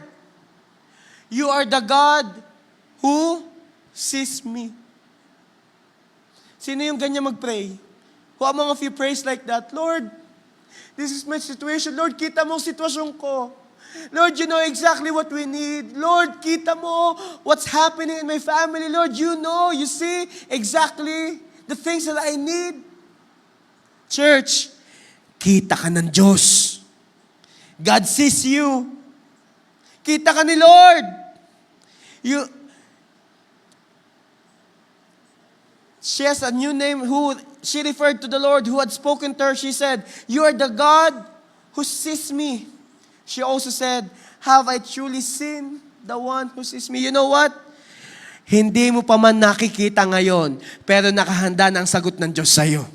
you are the God who sees me. Sino yung ganyan mag-pray? Who among of you prays like that? Lord, this is my situation. Lord, kita mo ang sitwasyon ko. Lord, you know exactly what we need. Lord, kita mo what's happening in my family. Lord, you know, you see exactly the things that I need. Church, kita ka ng Diyos. God sees you. Kita ka ni Lord. She has a new name who she referred to the Lord who had spoken to her. She said, you are the God who sees me. She also said, have I truly seen the one who sees me? You know what? Hindi mo pa man nakikita ngayon, pero nakahanda na ang sagot ng Diyos sa iyo.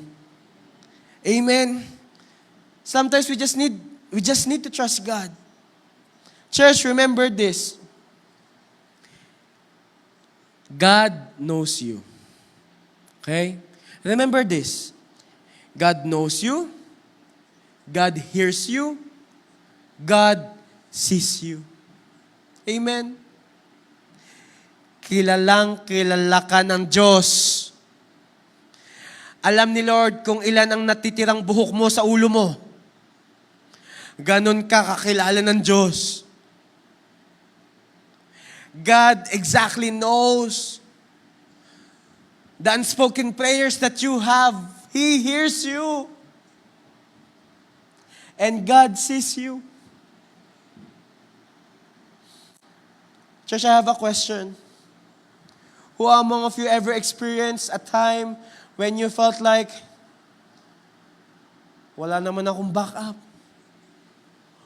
Amen? Sometimes we just need to trust God. Church, remember this. God knows you. Okay? Remember this. God knows you. God hears you. God sees you. Amen? Kilalang kilala ka ng Diyos. Alam ni Lord kung ilan ang natitirang buhok mo sa ulo mo. Ganon ka kakilala ng Diyos. God exactly knows the unspoken prayers that you have. He hears you. And God sees you. Church, I have a question. Who among of you ever experienced a time when you felt like, wala naman akong backup.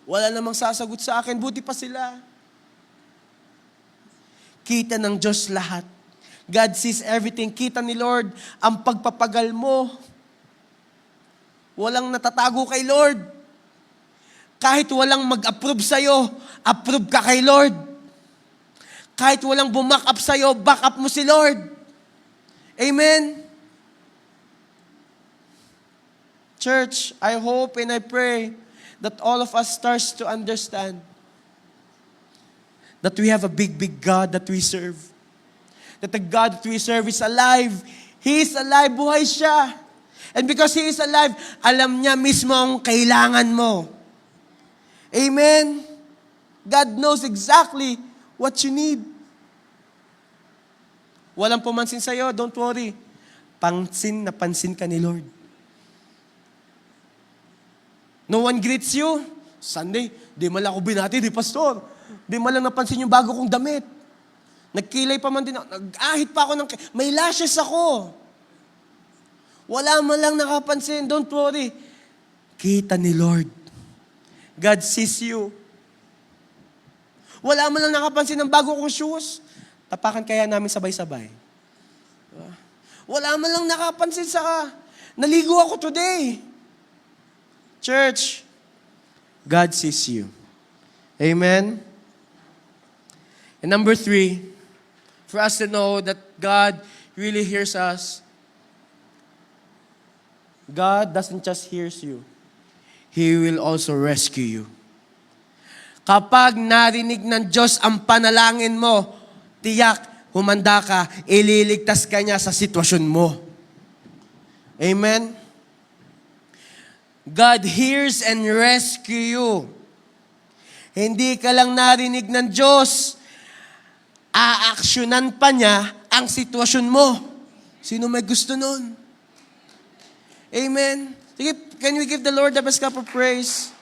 Wala namang sasagot sa akin, buti pa sila. Kita ng Diyos lahat. God sees everything. Kita ni Lord ang pagpapagal mo. Walang natatago kay Lord. Kahit walang mag-approve sa'yo, approve ka kay Lord. Kahit walang bumack up sa'yo, back up mo si Lord. Amen? Church, I hope and I pray that all of us starts to understand that we have a big, big God that we serve. That the God that we serve is alive. He is alive, buhay siya. And because He is alive, alam niya mismo ang kailangan mo. Amen? God knows exactly what you need. Walang pumansin sa'yo, don't worry. Pansin na pansin ka ni Lord. No one greets you. Sunday, di man lang ako binati, di pastor. Di man lang napansin yung bago kong damit. Nagkilay pa man din ako. Nag-ahit pa ako ng... May lashes ako. Wala man lang nakapansin. Don't worry. Kita ni Lord. God sees you. Wala man lang nakapansin ng bago kong shoes. Tapakan kaya namin sabay-sabay. Wala man lang nakapansin sa... Naligo ako today. Church, God sees you. Amen? And number 3, for us to know that God really hears us, God doesn't just hear you. He will also rescue you. Kapag narinig ng Diyos ang panalangin mo, tiyak, humanda ka, ililigtas ka niya sa sitwasyon mo. Amen? God hears and rescue you. Hindi ka lang narinig ng Diyos, aaksyonan pa niya ang sitwasyon mo. Sino may gusto nun? Amen? Sige, can we give the Lord the best cup of praise?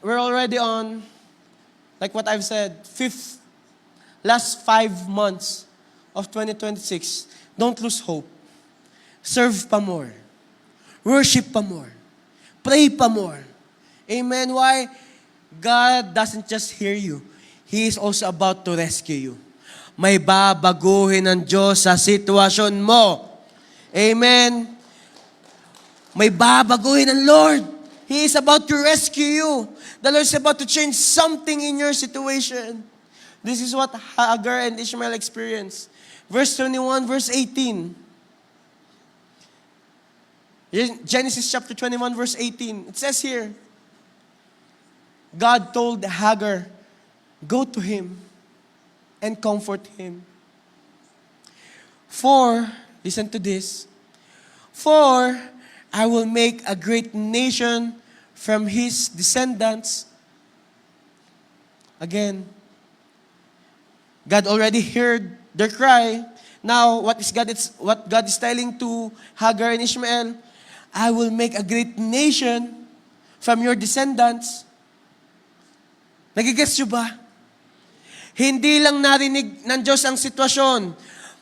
We're already on, like what I've said, last 5 months of 2026. Don't lose hope. Serve pa more. Worship pa more. Pray pa more. Amen? Why? God doesn't just hear you. He is also about to rescue you. May babaguhin ng Diyos sa sitwasyon mo. Amen? May babaguhin ng Lord. He is about to rescue you. The Lord is about to change something in your situation. This is what Hagar and Ishmael experienced. Verse 21, verse 18. Genesis chapter 21, verse 18. It says here, God told Hagar, go to him and comfort him. For, listen to this, for I will make a great nation from his descendants. Again, God already heard their cry. Now, what God is telling to Hagar and Ishmael, I will make a great nation from your descendants. Nagigets nyo ba? Hindi lang narinig ng Diyos ang sitwasyon.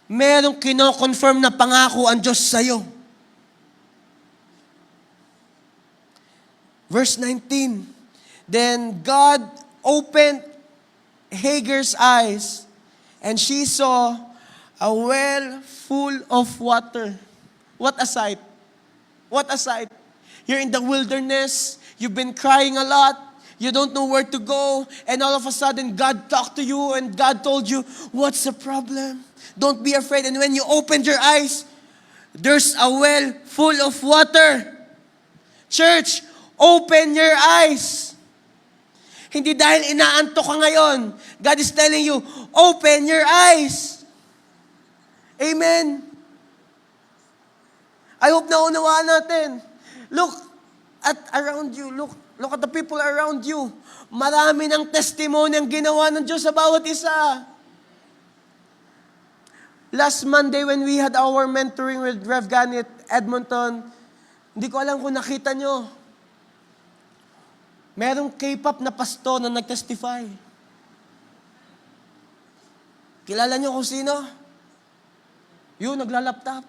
Merong kino-confirm na pangako ang Diyos sa'yo. Verse 19, then God opened Hagar's eyes, and she saw a well full of water. What a sight. What a sight. You're in the wilderness. You've been crying a lot. You don't know where to go. And all of a sudden, God talked to you and God told you, what's the problem? Don't be afraid. And when you opened your eyes, there's a well full of water. Church, open your eyes. Hindi dahil inaantok ka ngayon. God is telling you, open your eyes. Amen. I hope naunawaan natin. Look at around you. Look at the people around you. Marami ng testimony ang ginawa ng Diyos sa bawat isa. Last Monday when we had our mentoring with Rev Gani at Edmonton, hindi ko alam kung nakita nyo. Merong K-pop na pasto na nag-testify. Kilala niyo kung sino? Yun, naglalaptop.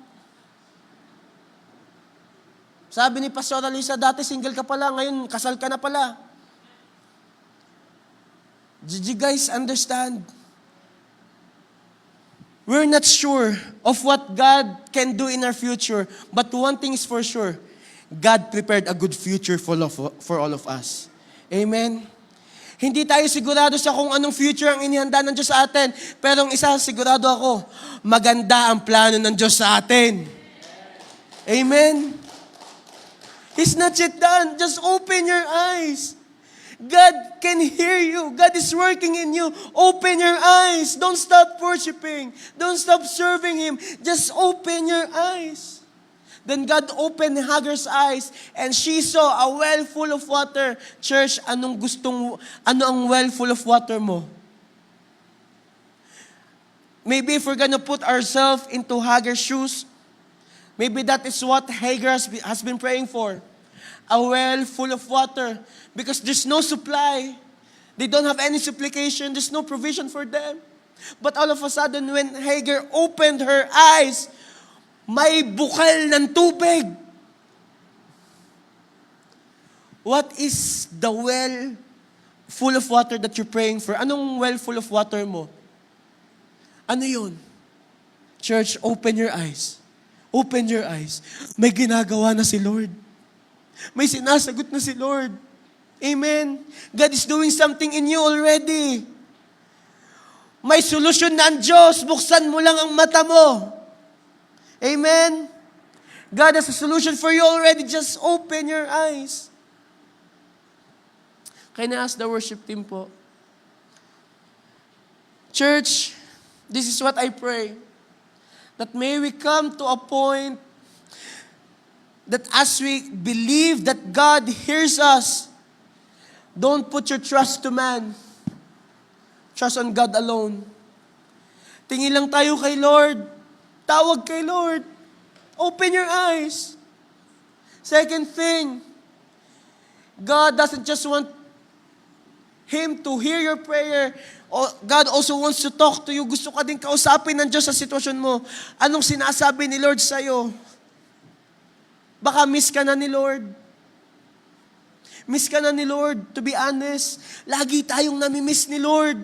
Sabi ni Pastor Alisa, dati single ka pala, ngayon kasal ka na pala. Did you guys understand? We're not sure of what God can do in our future, but one thing is for sure, God prepared a good future for all of us. Amen? Hindi tayo sigurado sa kung anong future ang inihanda ng Diyos sa atin, pero ang isa sigurado ako, maganda ang plano ng Diyos sa atin. Amen? It's not yet done. Just open your eyes. God can hear you. God is working in you. Open your eyes. Don't stop worshiping. Don't stop serving Him. Just open your eyes. Then God opened Hagar's eyes and she saw a well full of water. Church, ano ang well full of water mo? Maybe if we're gonna put ourselves into Hagar's shoes, maybe that is what Hagar has been praying for. A well full of water. Because there's no supply. They don't have any supplication. There's no provision for them. But all of a sudden, when Hagar opened her eyes, may bukal ng tubig. What is the well full of water that you're praying for? Anong well full of water mo? Ano yun? Church, open your eyes. Open your eyes. May ginagawa na si Lord. May sinasagot na si Lord. Amen. God is doing something in you already. May solusyon na ang Diyos. Buksan mo lang ang mata mo. Amen. God has a solution for you already. Just open your eyes. Can I ask the worship team po? Church, this is what I pray. That may we come to a point that as we believe that God hears us, don't put your trust to man. Trust on God alone. Tingin lang tayo kay Lord. Tawag kay Lord. Open your eyes. Second thing, God doesn't just want Him to hear your prayer. God also wants to talk to you. Gusto ka din kausapin ng Diyos sa sitwasyon mo. Anong sinasabi ni Lord sa'yo? Baka miss ka na ni Lord. Miss ka na ni Lord, to be honest. Lagi tayong namimiss ni Lord.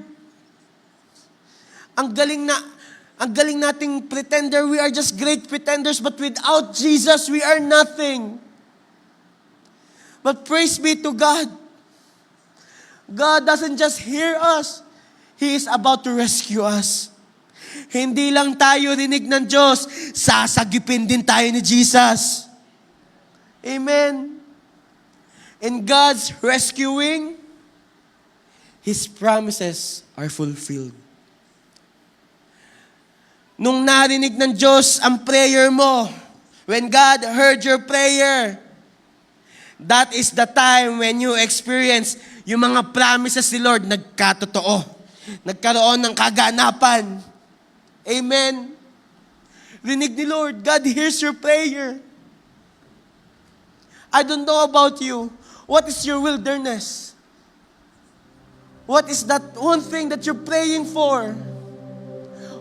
Ang galing nating pretender, we are just great pretenders, but without Jesus, we are nothing. But praise be to God. God doesn't just hear us. He is about to rescue us. Hindi lang tayo rinig ng Diyos, sasagipin din tayo ni Jesus. Amen. In God's rescuing, His promises are fulfilled. Nung narinig ng Diyos ang prayer mo, when God heard your prayer, that is the time when you experience yung mga promises ni Lord nagkatotoo. Nagkaroon ng kaganapan. Amen. Rinig ni Lord, God hears your prayer. I don't know about you. What is your wilderness? What is that one thing that you're praying for?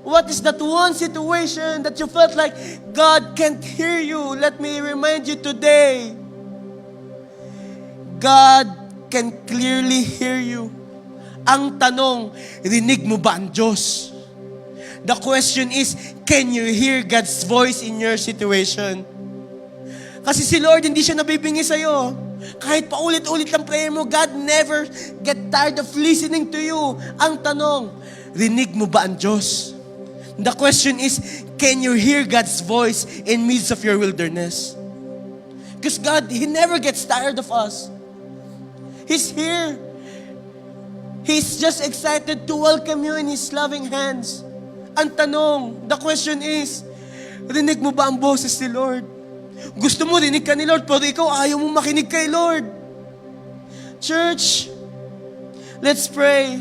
What is that one situation that you felt like God can't hear you? Let me remind you today. God can clearly hear you. Ang tanong, rinig mo ba ang Diyos? The question is, can you hear God's voice in your situation? Kasi si Lord, hindi siya nabibingi sa'yo. Kahit paulit-ulit ang prayer mo, God never get tired of listening to you. Ang tanong, rinig mo ba ang Diyos? The question is, can you hear God's voice in midst of your wilderness? Because God, He never gets tired of us. He's here. He's just excited to welcome you in His loving hands. Ang tanong, the question is, rinig mo ba ang boses ni Lord? Gusto mo rinig ka ni Lord, pero ikaw ayaw mo makinig kay Lord. Church, let's pray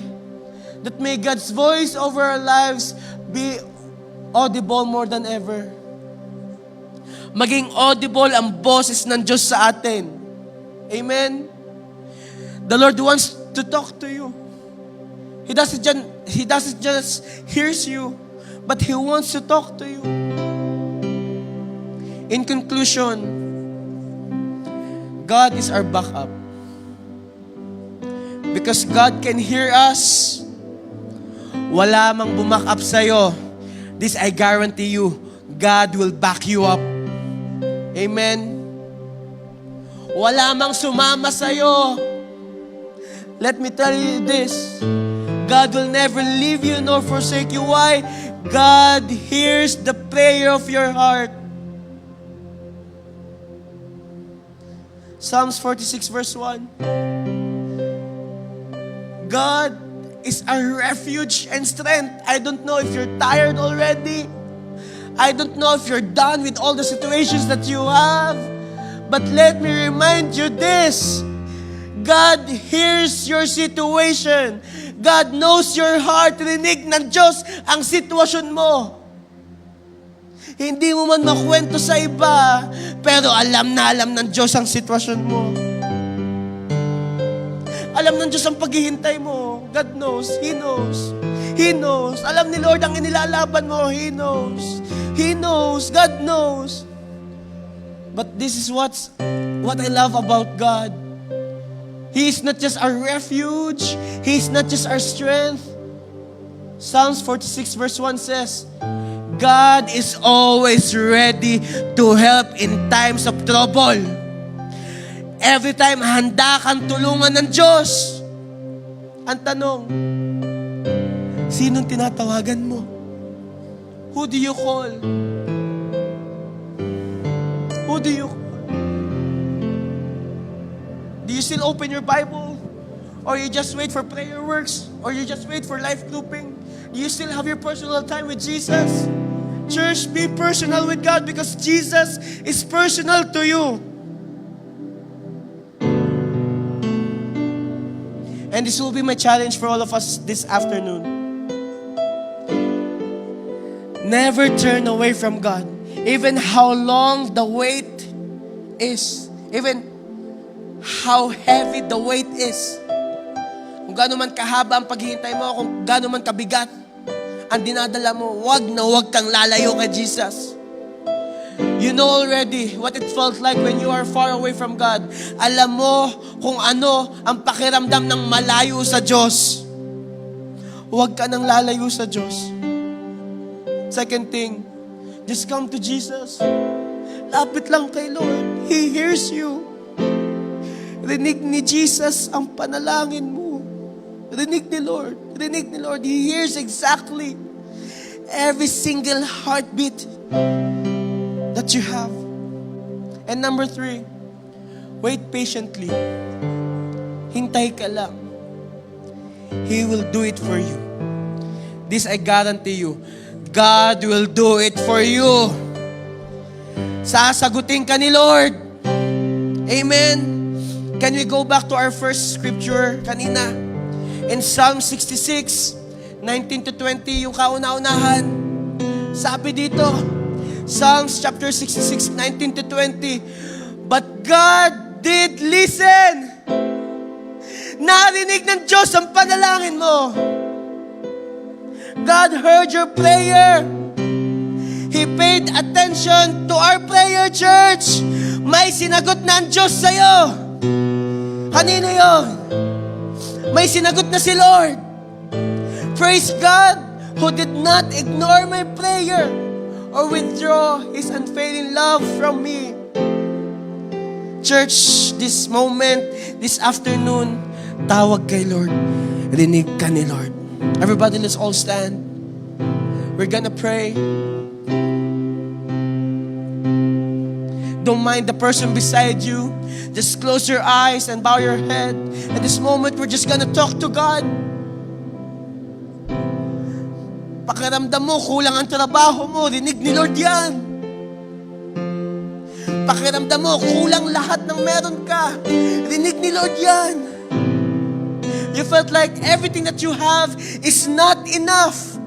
that may God's voice over our lives be audible more than ever. Maging audible ang boses ng Diyos sa atin. Amen? The Lord wants to talk to you. He doesn't just hears you, but He wants to talk to you. In conclusion, God is our backup. Because God can hear us, wala mang bumak up sa'yo. This I guarantee you, God will back you up. Amen. Wala mang sumama sa'yo. Let me tell you this, God will never leave you nor forsake you. Why? God hears the prayer of your heart. Psalms 46 verse 1. God is our refuge and strength. I don't know if you're tired already. I don't know if you're done with all the situations that you have. But let me remind you this. God hears your situation. God knows your heart. Rinig ng Diyos ang sitwasyon mo. Hindi mo man makwento sa iba, pero alam na alam ng Diyos ang sitwasyon mo. Alam ng Diyos ang paghihintay mo. God knows. He knows. He knows. Alam ni Lord ang inilalaban mo. He knows. He knows. God knows. But this is what I love about God. He is not just our refuge. He is not just our strength. Psalms 46 verse 1 says, God is always ready to help in times of trouble. Every time, handa kang tulungan ng Diyos. Ang tanong, sinong tinatawagan mo? Who do you call? Who do you call? Do you still open your Bible? Or you just wait for prayer works? Or you just wait for life grouping? Do you still have your personal time with Jesus? Church, be personal with God because Jesus is personal to you. And this will be my challenge for all of us this afternoon. Never turn away from God. Even how long the wait is. Even how heavy the weight is. Kung gaano man kahaba ang paghihintay mo, kung gaano man kabigat ang dinadala mo, wag na wag kang lalayo kay Jesus. You know already what it felt like when you are far away from God. Alam mo kung ano ang pakiramdam ng malayo sa Diyos. Huwag ka nang lalayo sa Diyos. Second thing, just come to Jesus. Lapit lang kay Lord. He hears you. Rinig ni Jesus ang panalangin mo. Rinig ni Lord. Rinig ni Lord. He hears exactly every single heartbeat that you have. And number 3, wait patiently. Hintay ka lang. He will do it for you. This I guarantee you. God will do it for you. Sasagutin ka ni Lord. Amen. Can we go back to our first scripture kanina? In Psalm 66, 19 to 20, yung kauna-unahan. Sabi dito, Psalms chapter 66, 19 to 20, but God did listen. Narinig ng Diyos ang panalangin mo. God heard your prayer. He paid attention to our prayer, church. May sinagot na ang Diyos sa'yo. Kanino yun? May sinagot na si Lord. Praise God who did not ignore my prayer or withdraw His unfailing love from me. Church, this moment, this afternoon, tawag kay Lord. Rinig ka ni Lord. Everybody, let's all stand. We're gonna pray. Don't mind the person beside you. Just close your eyes and bow your head. At this moment, we're just gonna talk to God. Pakiramdam mo, kulang ang trabaho mo. Rinig ni Lord yan. Pakiramdam mo, kulang lahat ng meron ka. Rinig ni Lord yan. You felt like everything that you have is not enough.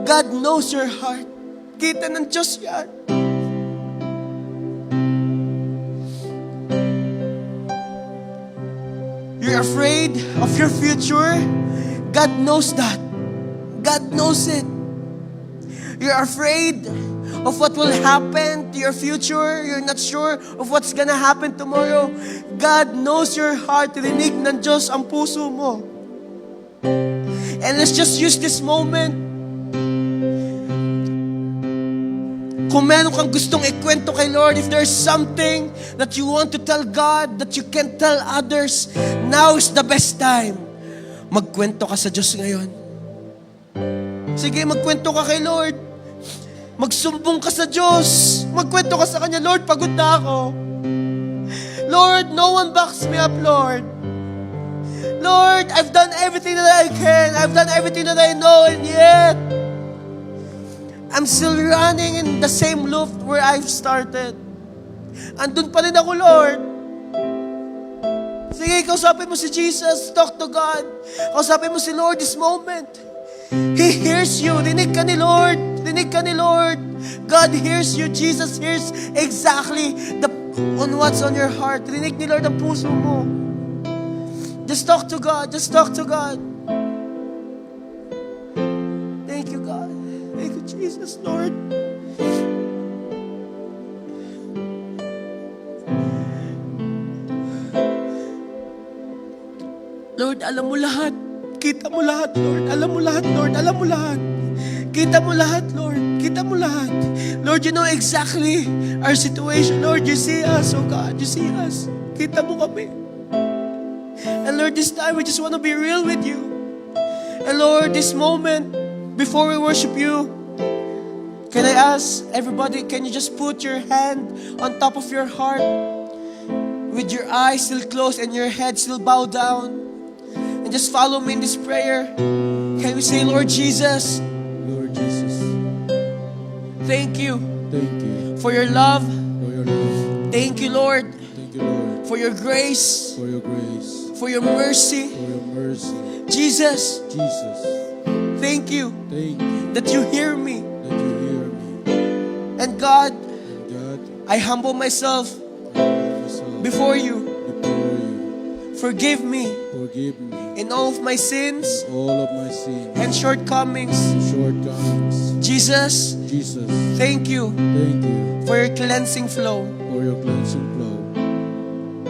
God knows your heart. Kita ng Diyos yan. you're afraid of your future, God knows that. God knows it. You're afraid of what will happen to your future. You're not sure of what's gonna happen tomorrow. God knows your heart. Rinig ng Diyos ang puso mo. And let's just use this moment. Kung meron kang gustong ikwento kay Lord, if there's something that you want to tell God that you can't tell others, now is the best time. Magkwento ka sa Diyos ngayon. Sige, magkwento ka kay Lord. Magsumbong ka sa Diyos. Magkwento ka sa Kanya, Lord, pagod na ako. Lord, no one backs me up, Lord. Lord, I've done everything that I can. I've done everything that I know, and yet, I'm still running in the same loop where I've started. Andun pa rin ako, Lord. Sige, kausapin mo si Jesus. Talk to God. Kausapin mo si Lord this moment. He hears you. Rinig ka ni Lord. Rinig ka ni Lord. God hears you. Jesus hears exactly on what's on your heart. Rinig ni Lord ang puso mo. Just talk to God. Just talk to God. Thank you, God. Thank you, Jesus, Lord. Lord, alam mo lahat. Kita mo lahat, Lord. Alam mo lahat, Lord. Alam mo lahat. Kita mo lahat, Lord. Kita mo lahat. Lord, you know exactly our situation. Lord, you see us, oh God. You see us. Kita mo kami. And Lord, this time we just want to be real with you. And Lord, this moment, before we worship you, can I ask everybody, can you just put your hand on top of your heart with your eyes still closed and your head still bowed down? And just follow me in this prayer. Can we say, Lord Jesus, Lord Jesus, thank you thank you for your love. for your love. Thank you, Lord, Thank you, Lord, for your grace, for your grace, for your mercy. for your mercy. Jesus, Jesus, thank you thank you that you hear me. that you hear me. And God, And God, I humble myself I humble myself before you. before you. Forgive me Forgive me in all of my sins all of my sins and shortcomings. and shortcomings. Jesus, Jesus, thank you thank you for your cleansing flow. for your cleansing flow.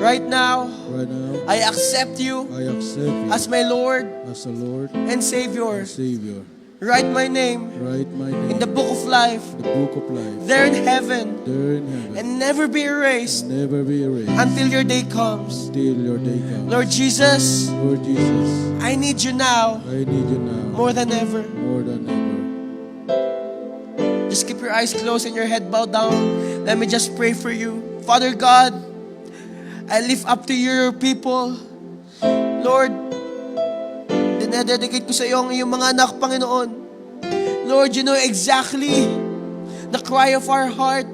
Right now, Right now, I accept you I accept you as my Lord as a Lord and Savior. and Savior. Write my name Write my name in the book of life, in the book of life, there in heaven, there in heaven, and never be erased never be erased until your day comes. till your day comes. Lord Jesus, Lord Jesus, I need you now I need you now more than ever. more than ever. Just keep your eyes closed and your head bowed down. Let me just pray for you. Father God, I lift up to you your people. Lord, dinededicate ko sa iyo ang iyong mga anak, Panginoon. Lord, you know exactly the cry of our heart.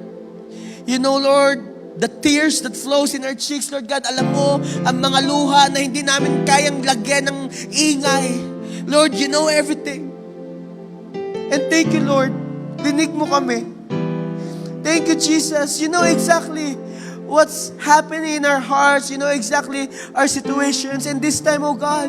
You know, Lord, the tears that flows in our cheeks, Lord God. Alam mo, ang mga luha na hindi namin kayang lagyan ng ingay. Lord, you know everything. And thank you, Lord. Dinig mo kami. Thank you, Jesus. You know exactly what's happening in our hearts. You know exactly our situations. And this time, oh God,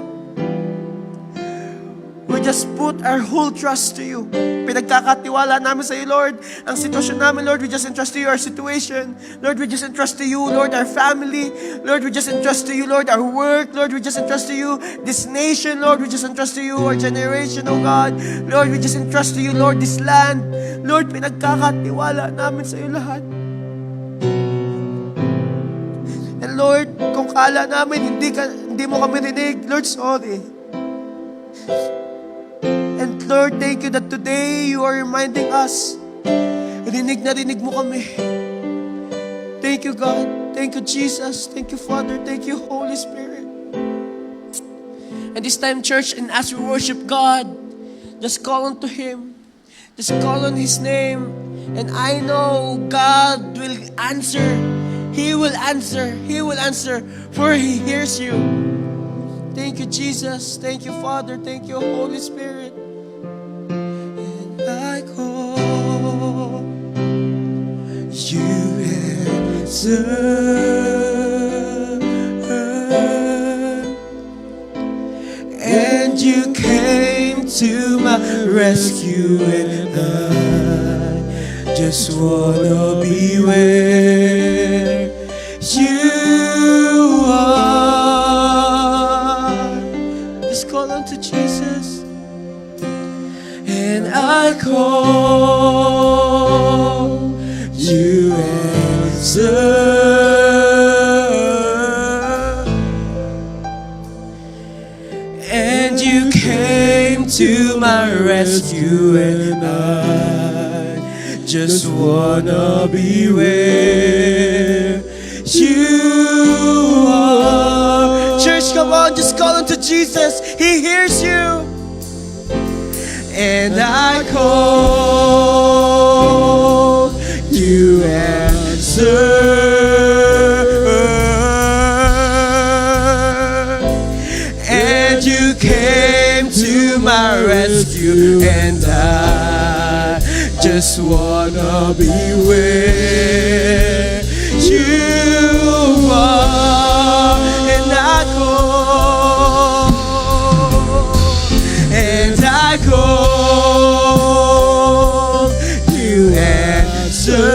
we just put our whole trust to you. Pinagkakatiwala namin sa iyo, Lord. Ang sitwasyon namin, Lord, we just entrust to you our situation. Lord, we just entrust to you, Lord, our family. Lord, we just entrust to you, Lord, our work. Lord, we just entrust to you this nation. Lord, we just entrust to you our generation, oh God. Lord, we just entrust to you, Lord, this land. Lord, pinagkakatiwala namin sa iyo lahat. And Lord, kung kala namin hindi mo kami rinig, Lord, sorry. And Lord, thank you that today you are reminding us. Rinig na rinig mo kami. Thank you, God. Thank you, Jesus. Thank you, Father. Thank you, Holy Spirit. And this time, church, and as we worship God, just call on to Him. Just call on His name. And I know God will answer. He will answer. He will answer, for He hears you. Thank you, Jesus. Thank you, Father. Thank you, Holy Spirit. And I call, you answer. to my rescue, and I just wanna be where you are. Just call unto Jesus. And I call, you answer. And you came to my rescue, and I just wanna be where you are. Church, come on, just call unto Jesus. He hears you. And I call, you answer. And you came to my rescue, and I just wanna be where you are. And I call, and I call, you answer.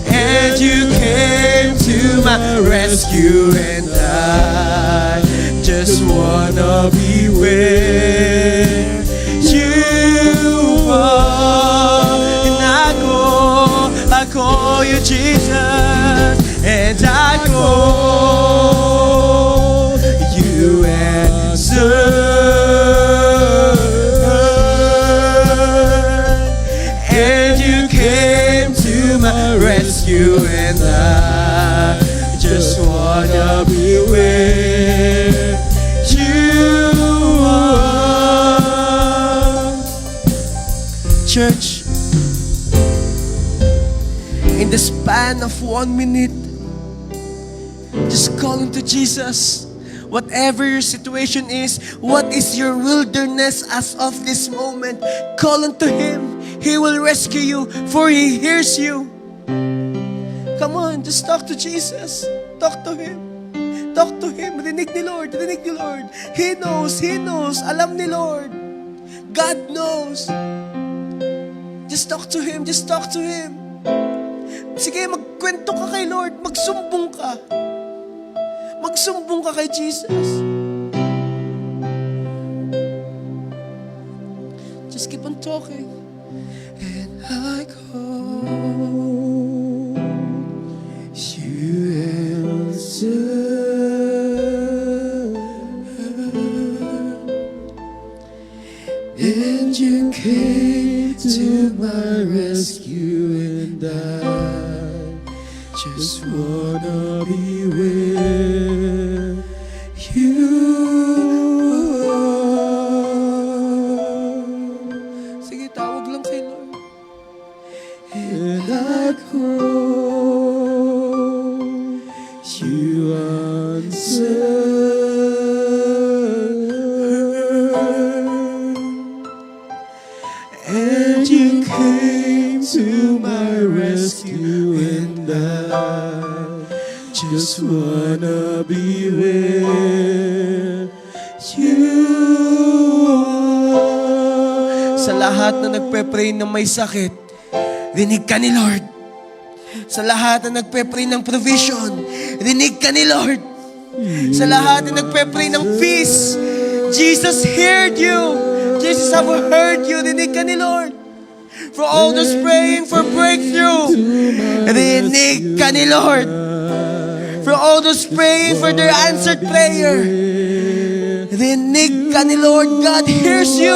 And you came to my rescue, and I just wanna be where you are. And I call you Jesus, and I call, you answer. And you came to my rescue, and I just wanna be where you are. Church, in the span of 1 minute, just call unto Jesus. Whatever your situation is, what is your wilderness as of this moment, call unto Him. He will rescue you, for He hears you. Come on, just talk to Jesus. Talk to Him. Talk to Him. Rinig ni Lord, rinig ni Lord. He knows, He knows. Alam ni Lord. God knows. Just talk to Him, just talk to Him. Sige, magkwento ka kay Lord. Magsumbong ka. Magsumbong ka kay Jesus. Just keep on talking. And I call, you answer. And you came to my rescue, and I just wanna be where you are. Sige, tawag lang kay Lord. And I call, you answer. And you came to my rescue, and I just wanna be where you are. Sa lahat na nagpe-pray na may sakit, rinig ka ni Lord. Sa lahat na nagpe-pray ng provision, rinig ka ni Lord. Sa lahat na nagpe-pray ng peace, Jesus heard you. Jesus have heard you. Rinig ka ni Lord. For all those praying for breakthrough, rinig ka ni Lord. For all those praying for their answered prayer, rinig ka ni Lord. God hears you.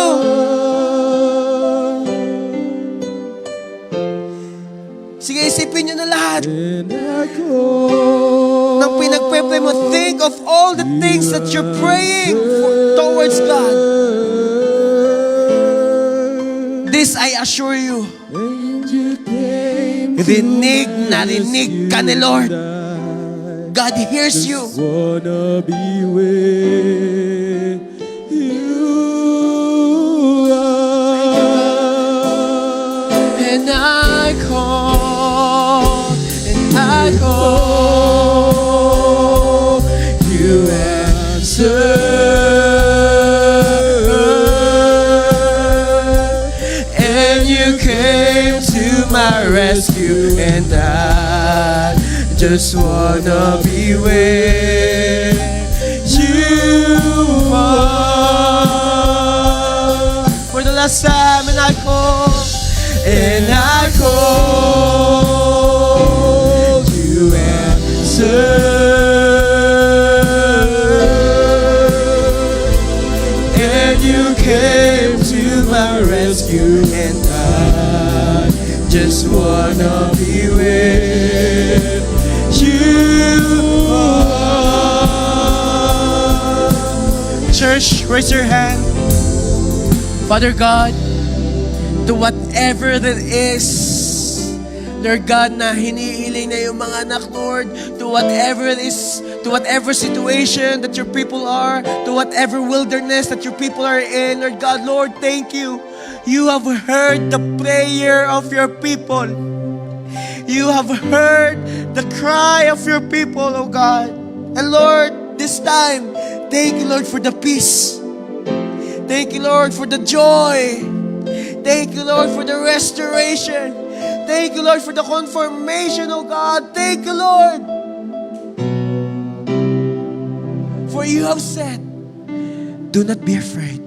Sige, isipin nyo na lahat ng pinagpe-pray mo. Think of all the things that you're praying for, towards God. This I assure you, rinig na rinig ka ni Lord. God hears you. Wanna be where you are. And I call, you answer. And you came to my rescue, and I just wanna be where you are. For the last time, and I called, you answered, and you came to my rescue, and I just wanna be where you are. Church, raise your hand. Father God, to whatever that is, Lord God, na hinihiling na yung mga anak, Lord, to whatever it is, to whatever situation that your people are, to whatever wilderness that your people are in, Lord God, Lord, thank you. You have heard the prayer of your people. You have heard the cry of your people, oh God. And Lord, this time, thank you, Lord, for the peace. Thank you, Lord, for the joy. Thank you, Lord, for the restoration. Thank you, Lord, for the confirmation, oh God. Thank you, Lord. For you have said, do not be afraid.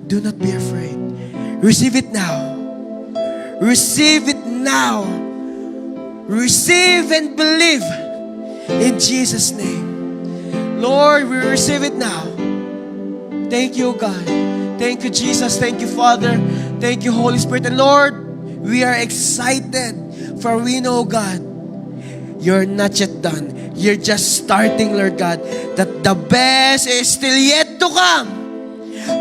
Do not be afraid. Receive it now. Receive it now. Receive and believe in Jesus' name. Lord, we receive it now. Thank you, God. Thank you, Jesus. Thank you, Father. Thank you, Holy Spirit. And Lord, we are excited, for we know, God, you're not yet done. You're just starting, Lord God, that the best is still yet to come.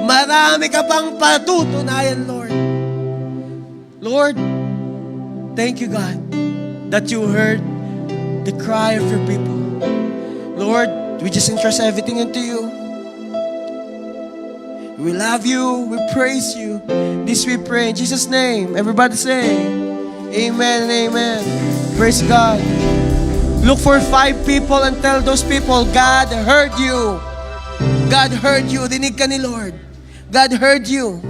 Marami ka pang patutunayan, Lord. Lord, thank you, God, that you heard the cry of your people. Lord, we just entrust everything into you. We love you. We praise you. This we pray in Jesus' name. Everybody say, amen and amen. Praise God. Look for 5 people and tell those people, God heard you. God heard you. Dinig ka ni Lord. God heard you.